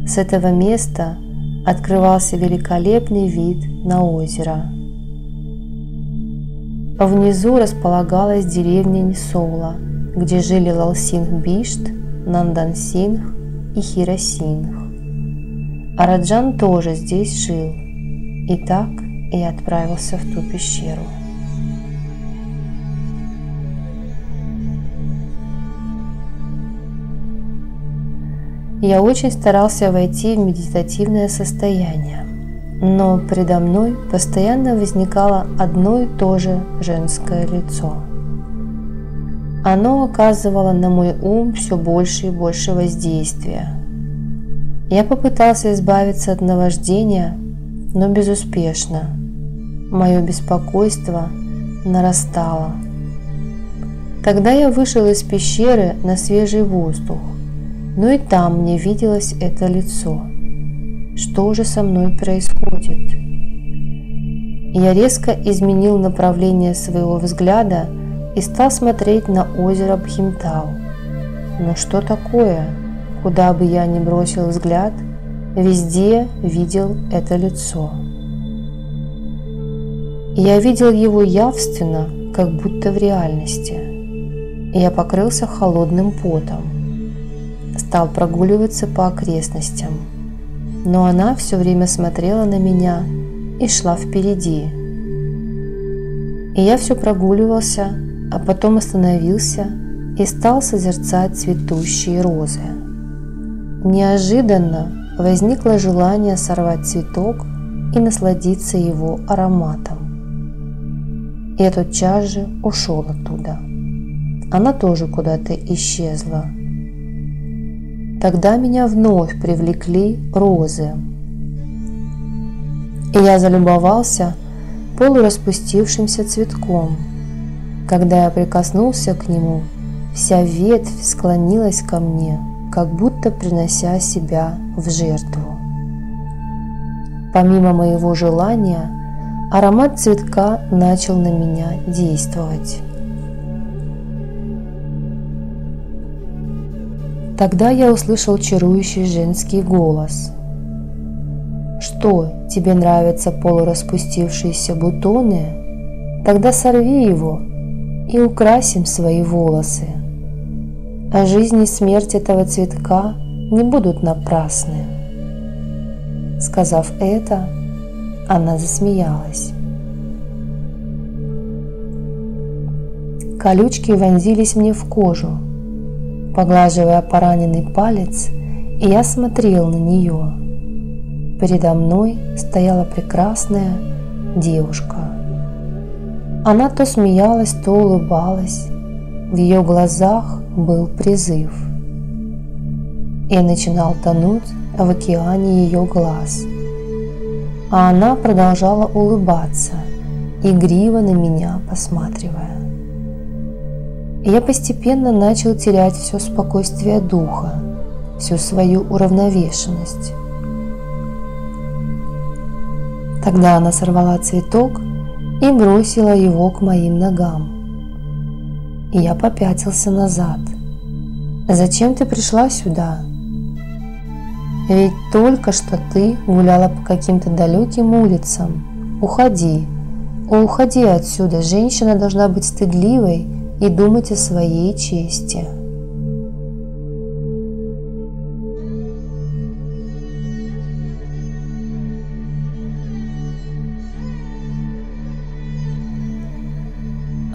с этого места открывался великолепный вид на озеро. Внизу располагалась деревня Нисола, где жили Лалсингх-Бишт, Нандан-Сингх и Хира-Сингх. А Раджан тоже здесь жил. И так я отправился в ту пещеру. Я очень старался войти в медитативное состояние, но предо мной постоянно возникало одно и то же женское лицо. Оно оказывало на мой ум все больше и больше воздействия. Я попытался избавиться от наваждения, но безуспешно. Мое беспокойство нарастало. Тогда я вышел из пещеры на свежий воздух, но и там мне виделось это лицо. Что же со мной происходит? Я резко изменил направление своего взгляда и стал смотреть на озеро Бхимтал. Но что такое? Куда бы я ни бросил взгляд, везде видел это лицо. Я видел его явственно, как будто в реальности. Я покрылся холодным потом. Стал прогуливаться по окрестностям, но она все время смотрела на меня и шла впереди. И я все прогуливался, а потом остановился и стал созерцать цветущие розы. Неожиданно возникло желание сорвать цветок и насладиться его ароматом. И я тотчас же ушел оттуда. Она тоже куда-то исчезла. Тогда меня вновь привлекли розы. И я залюбовался полураспустившимся цветком. Когда я прикоснулся к нему, вся ветвь склонилась ко мне, как будто принося себя в жертву. Помимо моего желания, аромат цветка начал на меня действовать. Тогда я услышал чарующий женский голос. «Что, тебе нравятся полураспустившиеся бутоны? Тогда сорви его и украсим свои волосы. А жизнь и смерть этого цветка не будут напрасны». Сказав это, она засмеялась. Колючки вонзились мне в кожу, поглаживая пораненный палец, и я смотрел на нее. Передо мной стояла прекрасная девушка. Она то смеялась, то улыбалась. В ее глазах был призыв. Я начинал тонуть в океане ее глаз. А она продолжала улыбаться, игриво на меня посматривая. Я постепенно начал терять все спокойствие духа, всю свою уравновешенность. Тогда она сорвала цветок и бросила его к моим ногам. И я попятился назад. «Зачем ты пришла сюда? Ведь только что ты гуляла по каким-то далеким улицам. Уходи, уходи отсюда. Женщина должна быть стыдливой и думать о своей чести».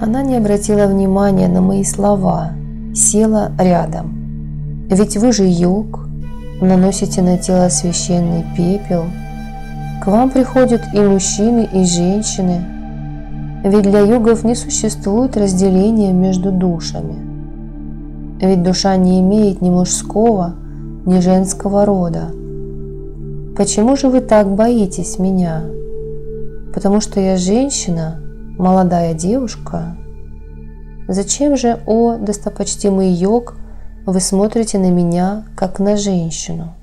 Она не обратила внимания на мои слова, села рядом. «Ведь вы же йог, наносите на тело священный пепел. К вам приходят и мужчины, и женщины. Ведь для йогов не существует разделения между душами. Ведь душа не имеет ни мужского, ни женского рода. Почему же вы так боитесь меня? Потому что я женщина, молодая девушка? Зачем же, о достопочтимый йог, вы смотрите на меня, как на женщину?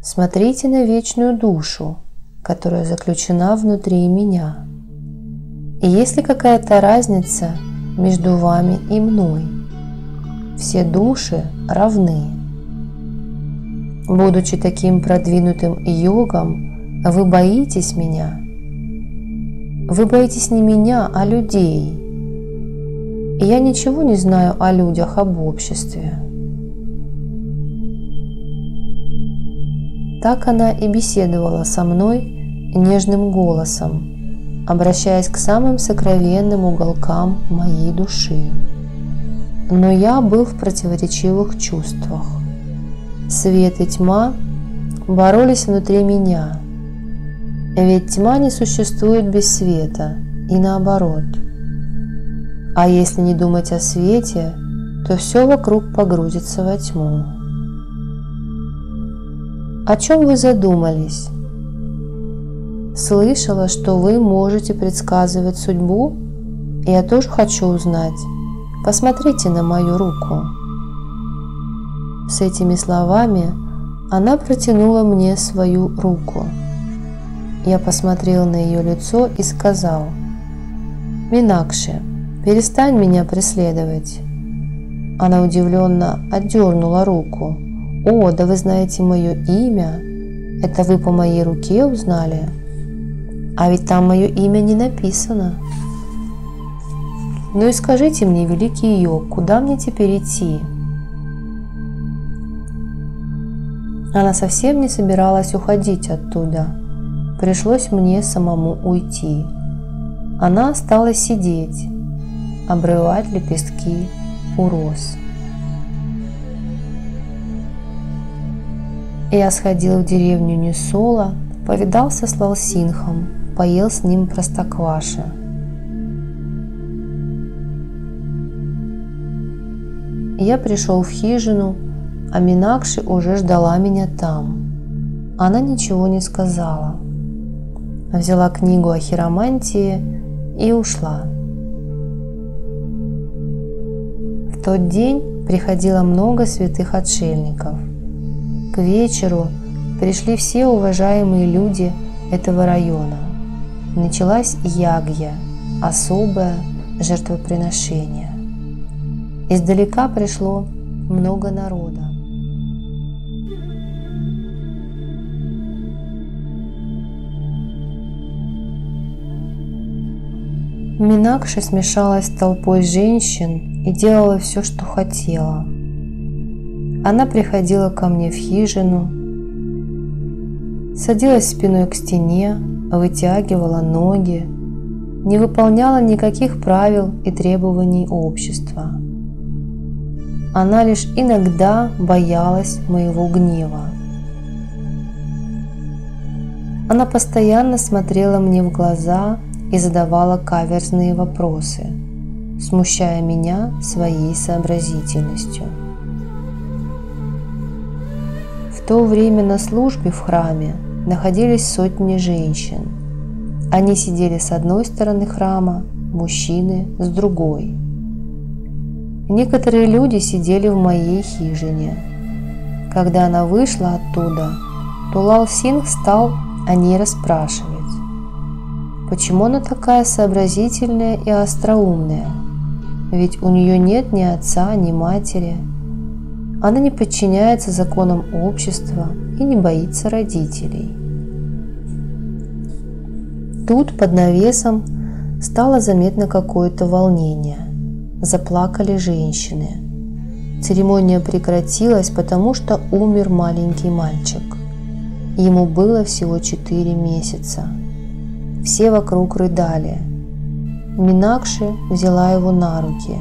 Смотрите на вечную душу, которая заключена внутри меня. И есть ли какая-то разница между вами и мной? Все души равны. Будучи таким продвинутым йогом, вы боитесь меня. Вы боитесь не меня, а людей. и я ничего не знаю о людях, об обществе. Так она и беседовала со мной нежным голосом, обращаясь к самым сокровенным уголкам моей души. Но я был в противоречивых чувствах. Свет и тьма боролись внутри меня, ведь тьма не существует без света, и наоборот. А если не думать о свете, то все вокруг погрузится во тьму. О чем вы задумались? Слышала, что вы можете предсказывать судьбу? Я тоже хочу узнать. Посмотрите на мою руку. С этими словами она протянула мне свою руку. Я посмотрел на ее лицо и сказал: «Минакши, перестань меня преследовать». Она удивленно отдернула руку. «О, да вы знаете мое имя? Это вы по моей руке узнали? А ведь там мое имя не написано. Ну и скажите мне, великий йог, куда мне теперь идти?» Она совсем не собиралась уходить оттуда. Пришлось мне самому уйти. Она осталась сидеть, обрывать лепестки у роз. Я сходил в деревню Нисола, повидался с Лалсинхом, поел с ним простокваши. Я пришел в хижину, а Минакши уже ждала меня там. Она ничего не сказала. Взяла книгу о хиромантии и ушла. В тот день приходило много святых отшельников. К вечеру пришли все уважаемые люди этого района. Началась ягья, особое жертвоприношение. Издалека пришло много народа. Минакши смешалась с толпой женщин и делала все, что хотела. Она приходила ко мне в хижину, садилась спиной к стене, вытягивала ноги, не выполняла никаких правил и требований общества. Она лишь иногда боялась моего гнева. Она постоянно смотрела мне в глаза и задавала каверзные вопросы, смущая меня своей сообразительностью. В то время на службе в храме находились сотни женщин. Они сидели с одной стороны храма, мужчины с другой. Некоторые люди сидели в моей хижине. Когда она вышла оттуда, то Лалсинх стал о ней расспрашивать. Почему она такая сообразительная и остроумная? Ведь у нее нет ни отца, ни матери. Она не подчиняется законам общества и не боится родителей. Тут под навесом стало заметно какое-то волнение. Заплакали женщины. Церемония прекратилась, потому что умер маленький мальчик. Ему было всего 4 месяца. Все вокруг рыдали. Минакши взяла его на руки.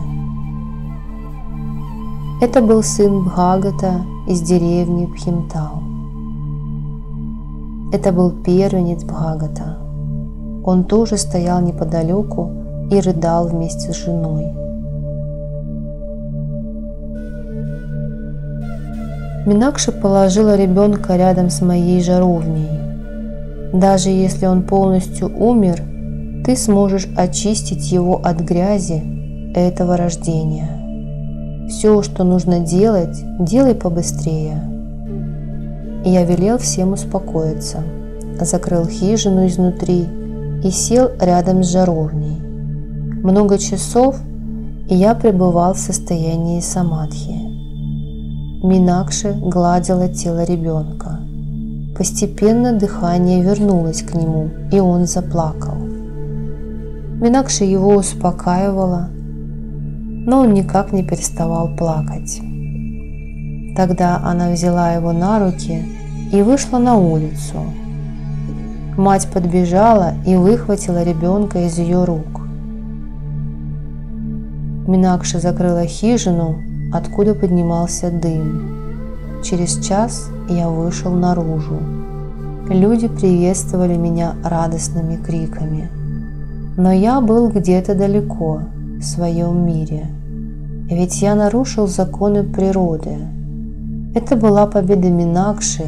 Это был сын Бхагата из деревни Бхимтал. Это был первенец Бхагата. Он тоже стоял неподалеку и рыдал вместе с женой. Минакши положила ребенка рядом с моей жаровней. Даже если он полностью умер, ты сможешь очистить его от грязи этого рождения. Все, что нужно делать, делай побыстрее. И я велел всем успокоиться, закрыл хижину изнутри и сел рядом с жаровней. Много часов, и я пребывал в состоянии самадхи. Минакши гладила тело ребенка. Постепенно дыхание вернулось к нему, и он заплакал. Минакши его успокаивала. но он никак не переставал плакать. Тогда она взяла его на руки и вышла на улицу. Мать подбежала и выхватила ребенка из ее рук. Минакши закрыла хижину, откуда поднимался дым. Через час я вышел наружу. Люди приветствовали меня радостными криками. Но я был где-то далеко, в своем мире. Ведь я нарушил законы природы. Это была победа Минакши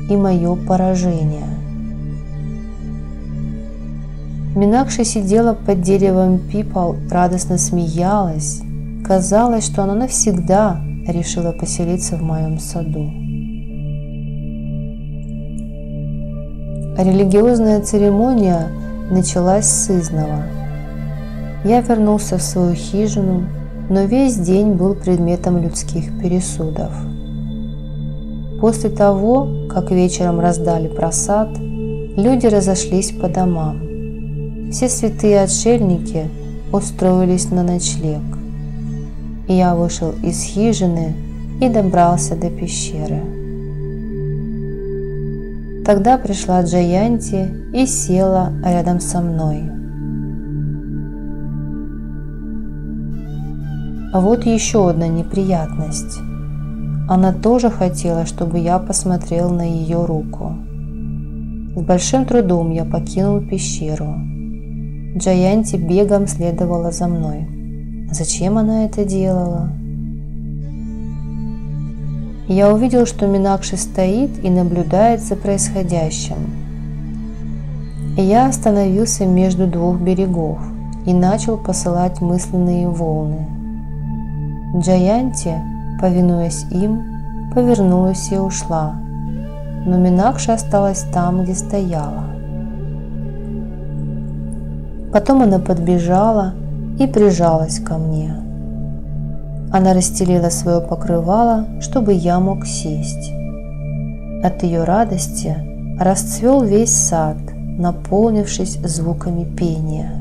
и мое поражение. Минакши сидела под деревом пипал, радостно смеялась. Казалось, что она навсегда решила поселиться в моем саду. Религиозная церемония началась сызнова. Я вернулся в свою хижину, но весь день был предметом людских пересудов. После того, как вечером раздали просад, люди разошлись по домам. Все святые отшельники устроились на ночлег. Я вышел из хижины и добрался до пещеры. Тогда пришла Джаянти и села рядом со мной. А вот еще одна неприятность. Она тоже хотела, чтобы я посмотрел на ее руку. С большим трудом я покинул пещеру. Джаянти бегом следовала за мной. Зачем она это делала? Я увидел, что Минакши стоит и наблюдает за происходящим. Я остановился между двух берегов и начал посылать мысленные волны. Джаянти, повинуясь им, повернулась и ушла, но Минакши осталась там, где стояла. Потом она подбежала и прижалась ко мне. Она расстелила свое покрывало, чтобы я мог сесть. От ее радости расцвел весь сад, наполнившись звуками пения.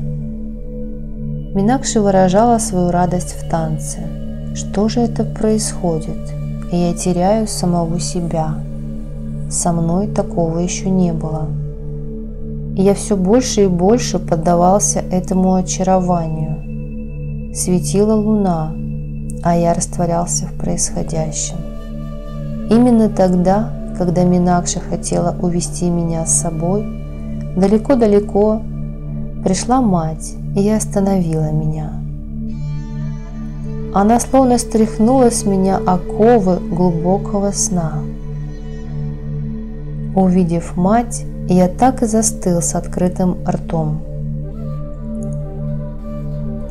Минакши выражала свою радость в танце. Что же это происходит? И я теряю самого себя. Со мной такого еще не было. И я все больше и больше поддавался этому очарованию. Светила луна, а я растворялся в происходящем. Именно тогда, когда Минакши хотела увести меня с собой, далеко-далеко пришла мать и остановила меня. Она словно стряхнула с меня оковы глубокого сна. Увидев мать, я так и застыл с открытым ртом.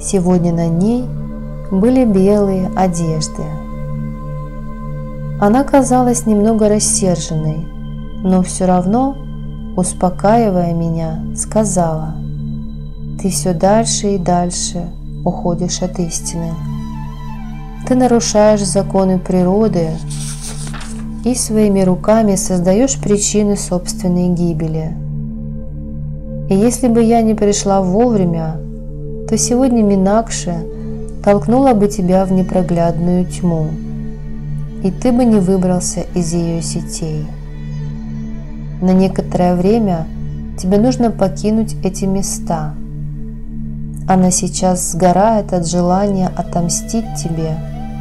Сегодня на ней были белые одежды. Она казалась немного рассерженной, но все равно, успокаивая меня, сказала: «Ты все дальше и дальше уходишь от истины. Ты нарушаешь законы природы и своими руками создаешь причины собственной гибели. И если бы я не пришла вовремя, то сегодня Минакши толкнула бы тебя в непроглядную тьму, и ты бы не выбрался из ее сетей. На некоторое время тебе нужно покинуть эти места. Она сейчас сгорает от желания отомстить тебе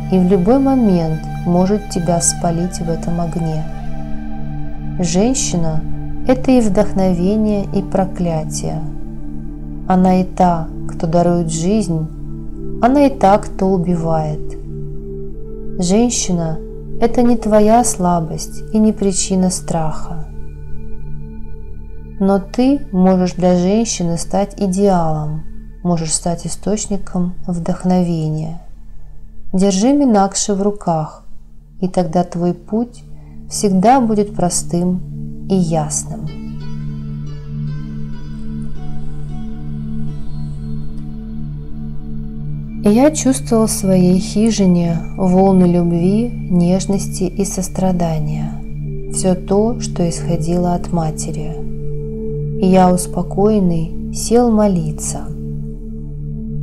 и в любой момент может тебя спалить в этом огне. Женщина – это и вдохновение, и проклятие. Она и та, кто дарует жизнь, она и та, кто убивает. Женщина – это не твоя слабость и не причина страха. Но ты можешь для женщины стать идеалом, можешь стать источником вдохновения. Держи Минакши в руках, и тогда твой путь всегда будет простым и ясным. Я чувствовал в своей хижине волны любви, нежности и сострадания. Все то, что исходило от матери. И я, успокоенный, сел молиться.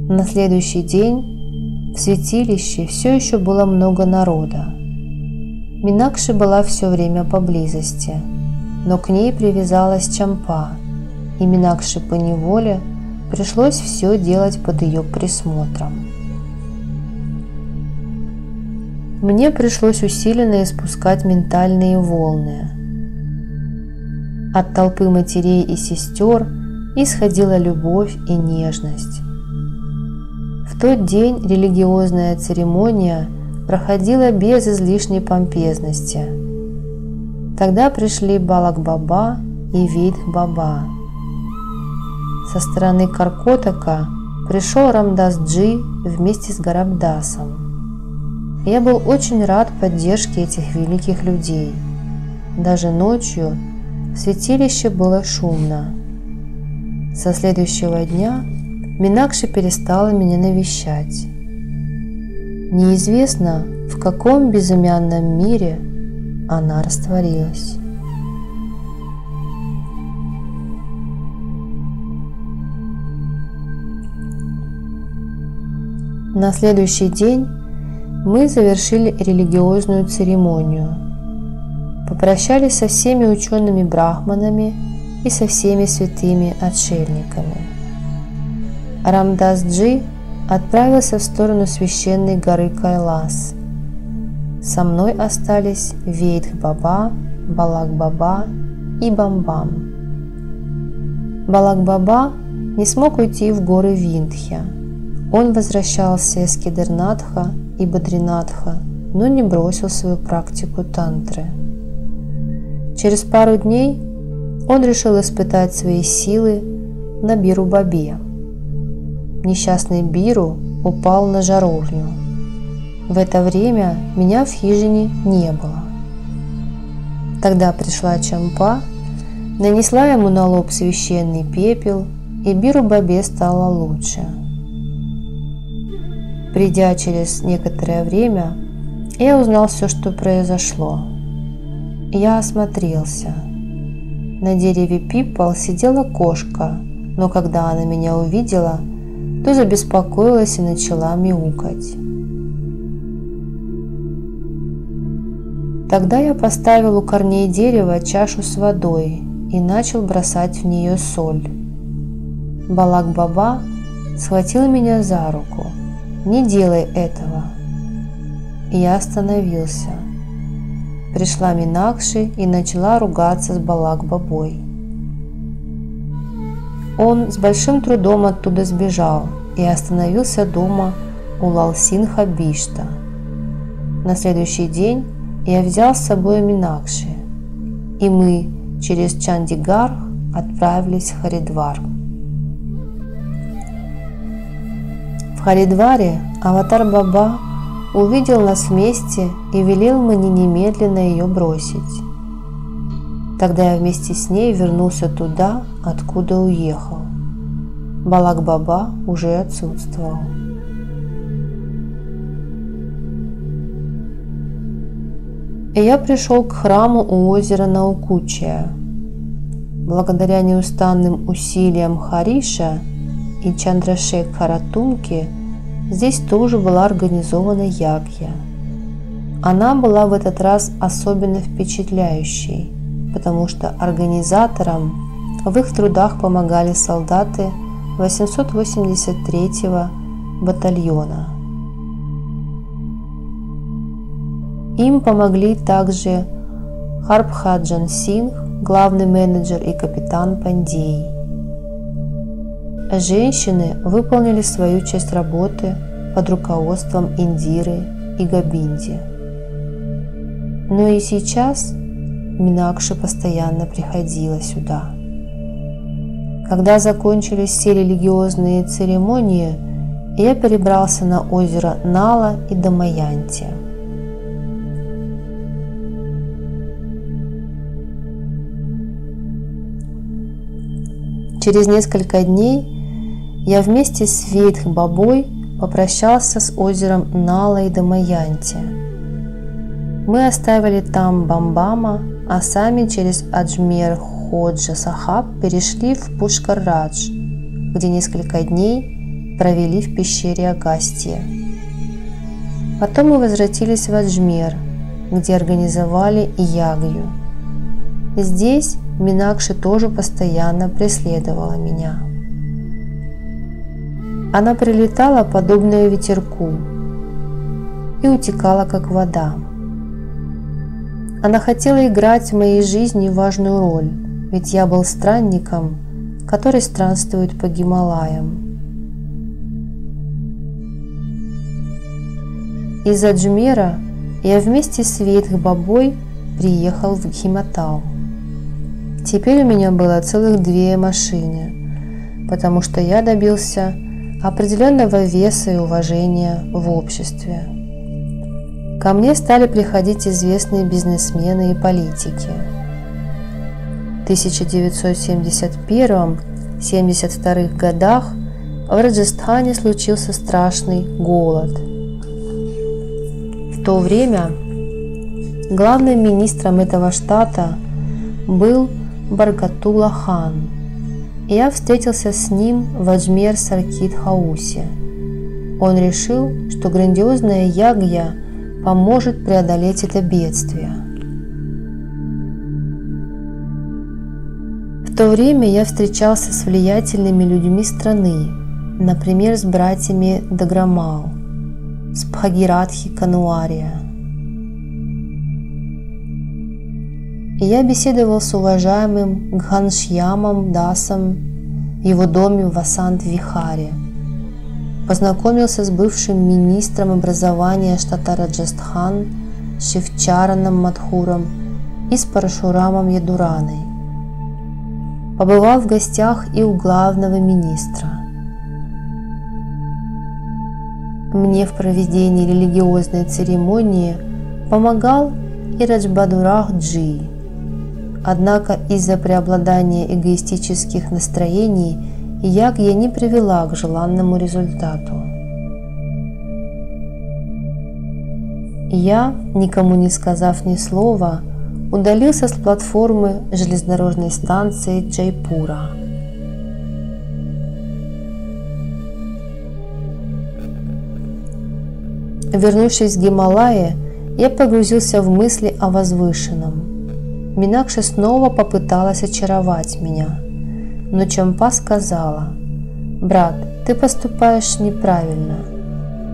На следующий день В святилище все еще было много народа. Минакши была все время поблизости, но к ней привязалась Чампа, и Минакши поневоле пришлось все делать под ее присмотром. Мне пришлось усиленно испускать ментальные волны. От толпы матерей и сестер исходила любовь и нежность. В тот день религиозная церемония проходила без излишней помпезности. Тогда пришли Балак-баба и Вейдх-баба. Со стороны Каркотака пришел Рамдас-джи вместе с Гарабдасом. Я был очень рад поддержке этих великих людей. Даже ночью в святилище было шумно. Со следующего дня Минакши перестала меня навещать. Неизвестно, в каком безымянном мире она растворилась. На следующий день мы завершили религиозную церемонию. Попрощались со всеми учеными брахманами и со всеми святыми отшельниками. Рамдас-джи отправился в сторону священной горы Кайлас. Со мной остались Вейдх-баба, Балак-баба и Бамбам. Балак-баба не смог уйти в горы Виндхья. Он возвращался из Кедарнатха и Бадринатха, но не бросил свою практику тантры. Через пару дней он решил испытать свои силы на Биру-бабе. Несчастный Биру упал на жаровню. В это время меня в хижине не было. Тогда пришла Чампа, нанесла ему на лоб священный пепел, и Биру-бабе стало лучше. Придя через некоторое время, я узнал все, что произошло. Я осмотрелся. На дереве пипал сидела кошка, но когда она меня увидела, то забеспокоилась и начала мяукать. Тогда я поставил у корней дерева чашу с водой и начал бросать в нее соль. Балак-баба схватил меня за руку. «Не делай этого!» И я остановился. Пришла Минакши и начала ругаться с Балак-бабой. Он с большим трудом оттуда сбежал и остановился дома у Лалсинха-бишта. На следующий день я взял с собой Минакши, и мы через Чандигарх отправились в Харидвар. В Харидваре Аватар-баба увидел нас вместе и велел мне немедленно ее бросить. Тогда я вместе с ней вернулся туда, откуда уехал. Балак-баба уже отсутствовал. И я пришел к храму у озера Наукучия. Благодаря неустанным усилиям Хариша и Чандрашекхара Тумки здесь тоже была организована ягья. Она была в этот раз особенно впечатляющей, потому что организаторам в их трудах помогали солдаты 883-го батальона. Им помогли также Харбхаджан Сингх, главный менеджер, и капитан Пандей. Женщины выполнили свою часть работы под руководством Индиры и Гобинди. Но и сейчас Минакши постоянно приходила сюда. Когда закончились все религиозные церемонии, я перебрался на озеро Нала и Дамаянти. Через несколько дней я вместе с Вейдх-бабой попрощался с озером Нала и Дамаянти. Мы оставили там Бамбама, а сами через Аджмер-Ходжа-Сахаб перешли в Пушкар-Радж, где несколько дней провели в пещере Агастья. Потом мы возвратились в Аджмер, где организовали ягью. Здесь Минакши тоже постоянно преследовала меня. Она прилетала, подобно ветерку, и утекала, как вода. Она хотела играть в моей жизни важную роль, ведь я был странником, который странствует по Гималаям. Из Аджмера я вместе с Ветх-бабой приехал в Химатау. Теперь у меня было целых 2 машины, потому что я добился определенного веса и уважения в обществе. Ко мне стали приходить известные бизнесмены и политики. В 1971-72 годах в Раджастхане случился страшный голод. В то время главным министром этого штата был Баркатулла хан, и я встретился с ним в Аджмер-Саркит-хаусе. Он решил, что грандиозная ягья поможет преодолеть это бедствие. В то время я встречался с влиятельными людьми страны, например, с братьями Даграмал, с Бхагиратхи Кануария. И я беседовал с уважаемым Гханшьямом Дасом в его доме в Васант-Вихаре, познакомился с бывшим министром образования штата Раджастхан Шивчараном Мадхуром и с Парашурамом Ядураной. Побывал в гостях и у главного министра. Мне в проведении религиозной церемонии помогал и Раджбадурах-джи. Однако из-за преобладания эгоистических настроений ягья не привела к желанному результату. Я, никому не сказав ни слова, удалился с платформы железнодорожной станции Джайпура. Вернувшись в Гималаи, я погрузился в мысли о возвышенном. Минакши снова попыталась очаровать меня, но Чампа сказала: «Брат, ты поступаешь неправильно.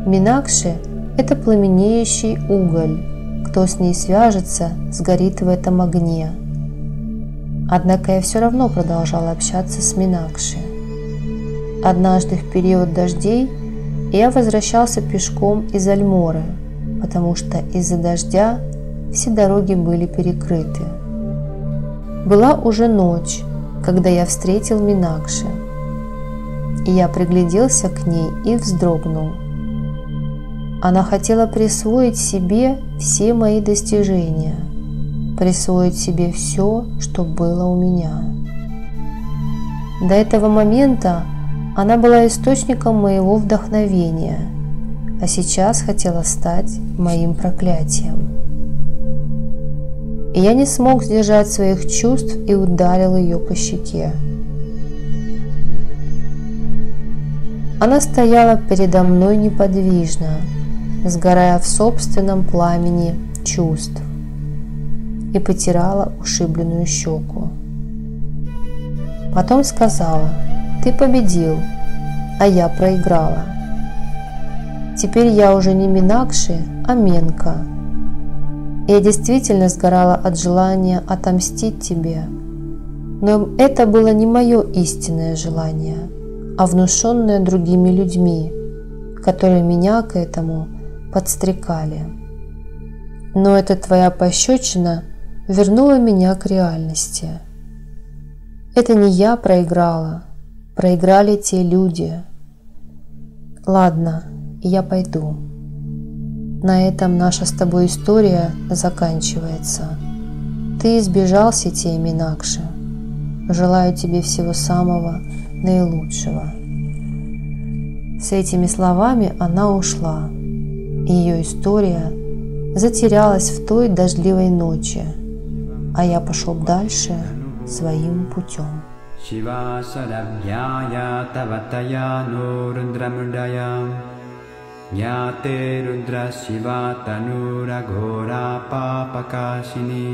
Минакши – это пламенеющий уголь. Кто с ней свяжется, сгорит в этом огне». Однако я все равно продолжал общаться с Минакши. Однажды в период дождей я возвращался пешком из Альморы, потому что из-за дождя все дороги были перекрыты. Была уже ночь, когда я встретил Минакши, и я пригляделся к ней и вздрогнул. Она хотела присвоить себе все мои достижения, присвоить себе все, что было у меня. До этого момента она была источником моего вдохновения, а сейчас хотела стать моим проклятием. И я не смог сдержать своих чувств и ударил ее по щеке. Она стояла передо мной неподвижно, сгорая в собственном пламени чувств, и потирала ушибленную щеку. Потом сказала: «Ты победил, а я проиграла. Теперь я уже не Минакши, а Менка. Я действительно сгорала от желания отомстить тебе, но это было не мое истинное желание, а внушенное другими людьми, которые меня к этому подстрекали. Но эта твоя пощечина вернула меня к реальности. Это не я проиграла, проиграли те люди. Ладно, я пойду. На этом наша с тобой история заканчивается. Ты избежал сетей, Минакши. Желаю тебе всего самого наилучшего». С этими словами она ушла. Ее история затерялась в той дождливой ночи, а я пошел дальше своим путем. ज्ञाते रुद्रशिवा तनुरघोरा पापकाशिनी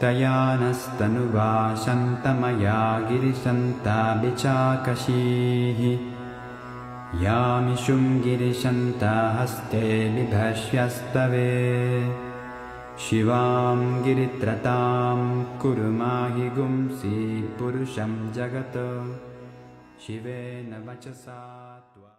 तया नस्तनुवा शन्तमया गिरिशन्ता विचाकशीः यामिषुं गिरिशन्ता हस्ते बिभर्ष्यस्तवे शिवां गिरित्रतां कुरु माहि गुंसि पुरुषं जगत् शिवेन वचसा त्वा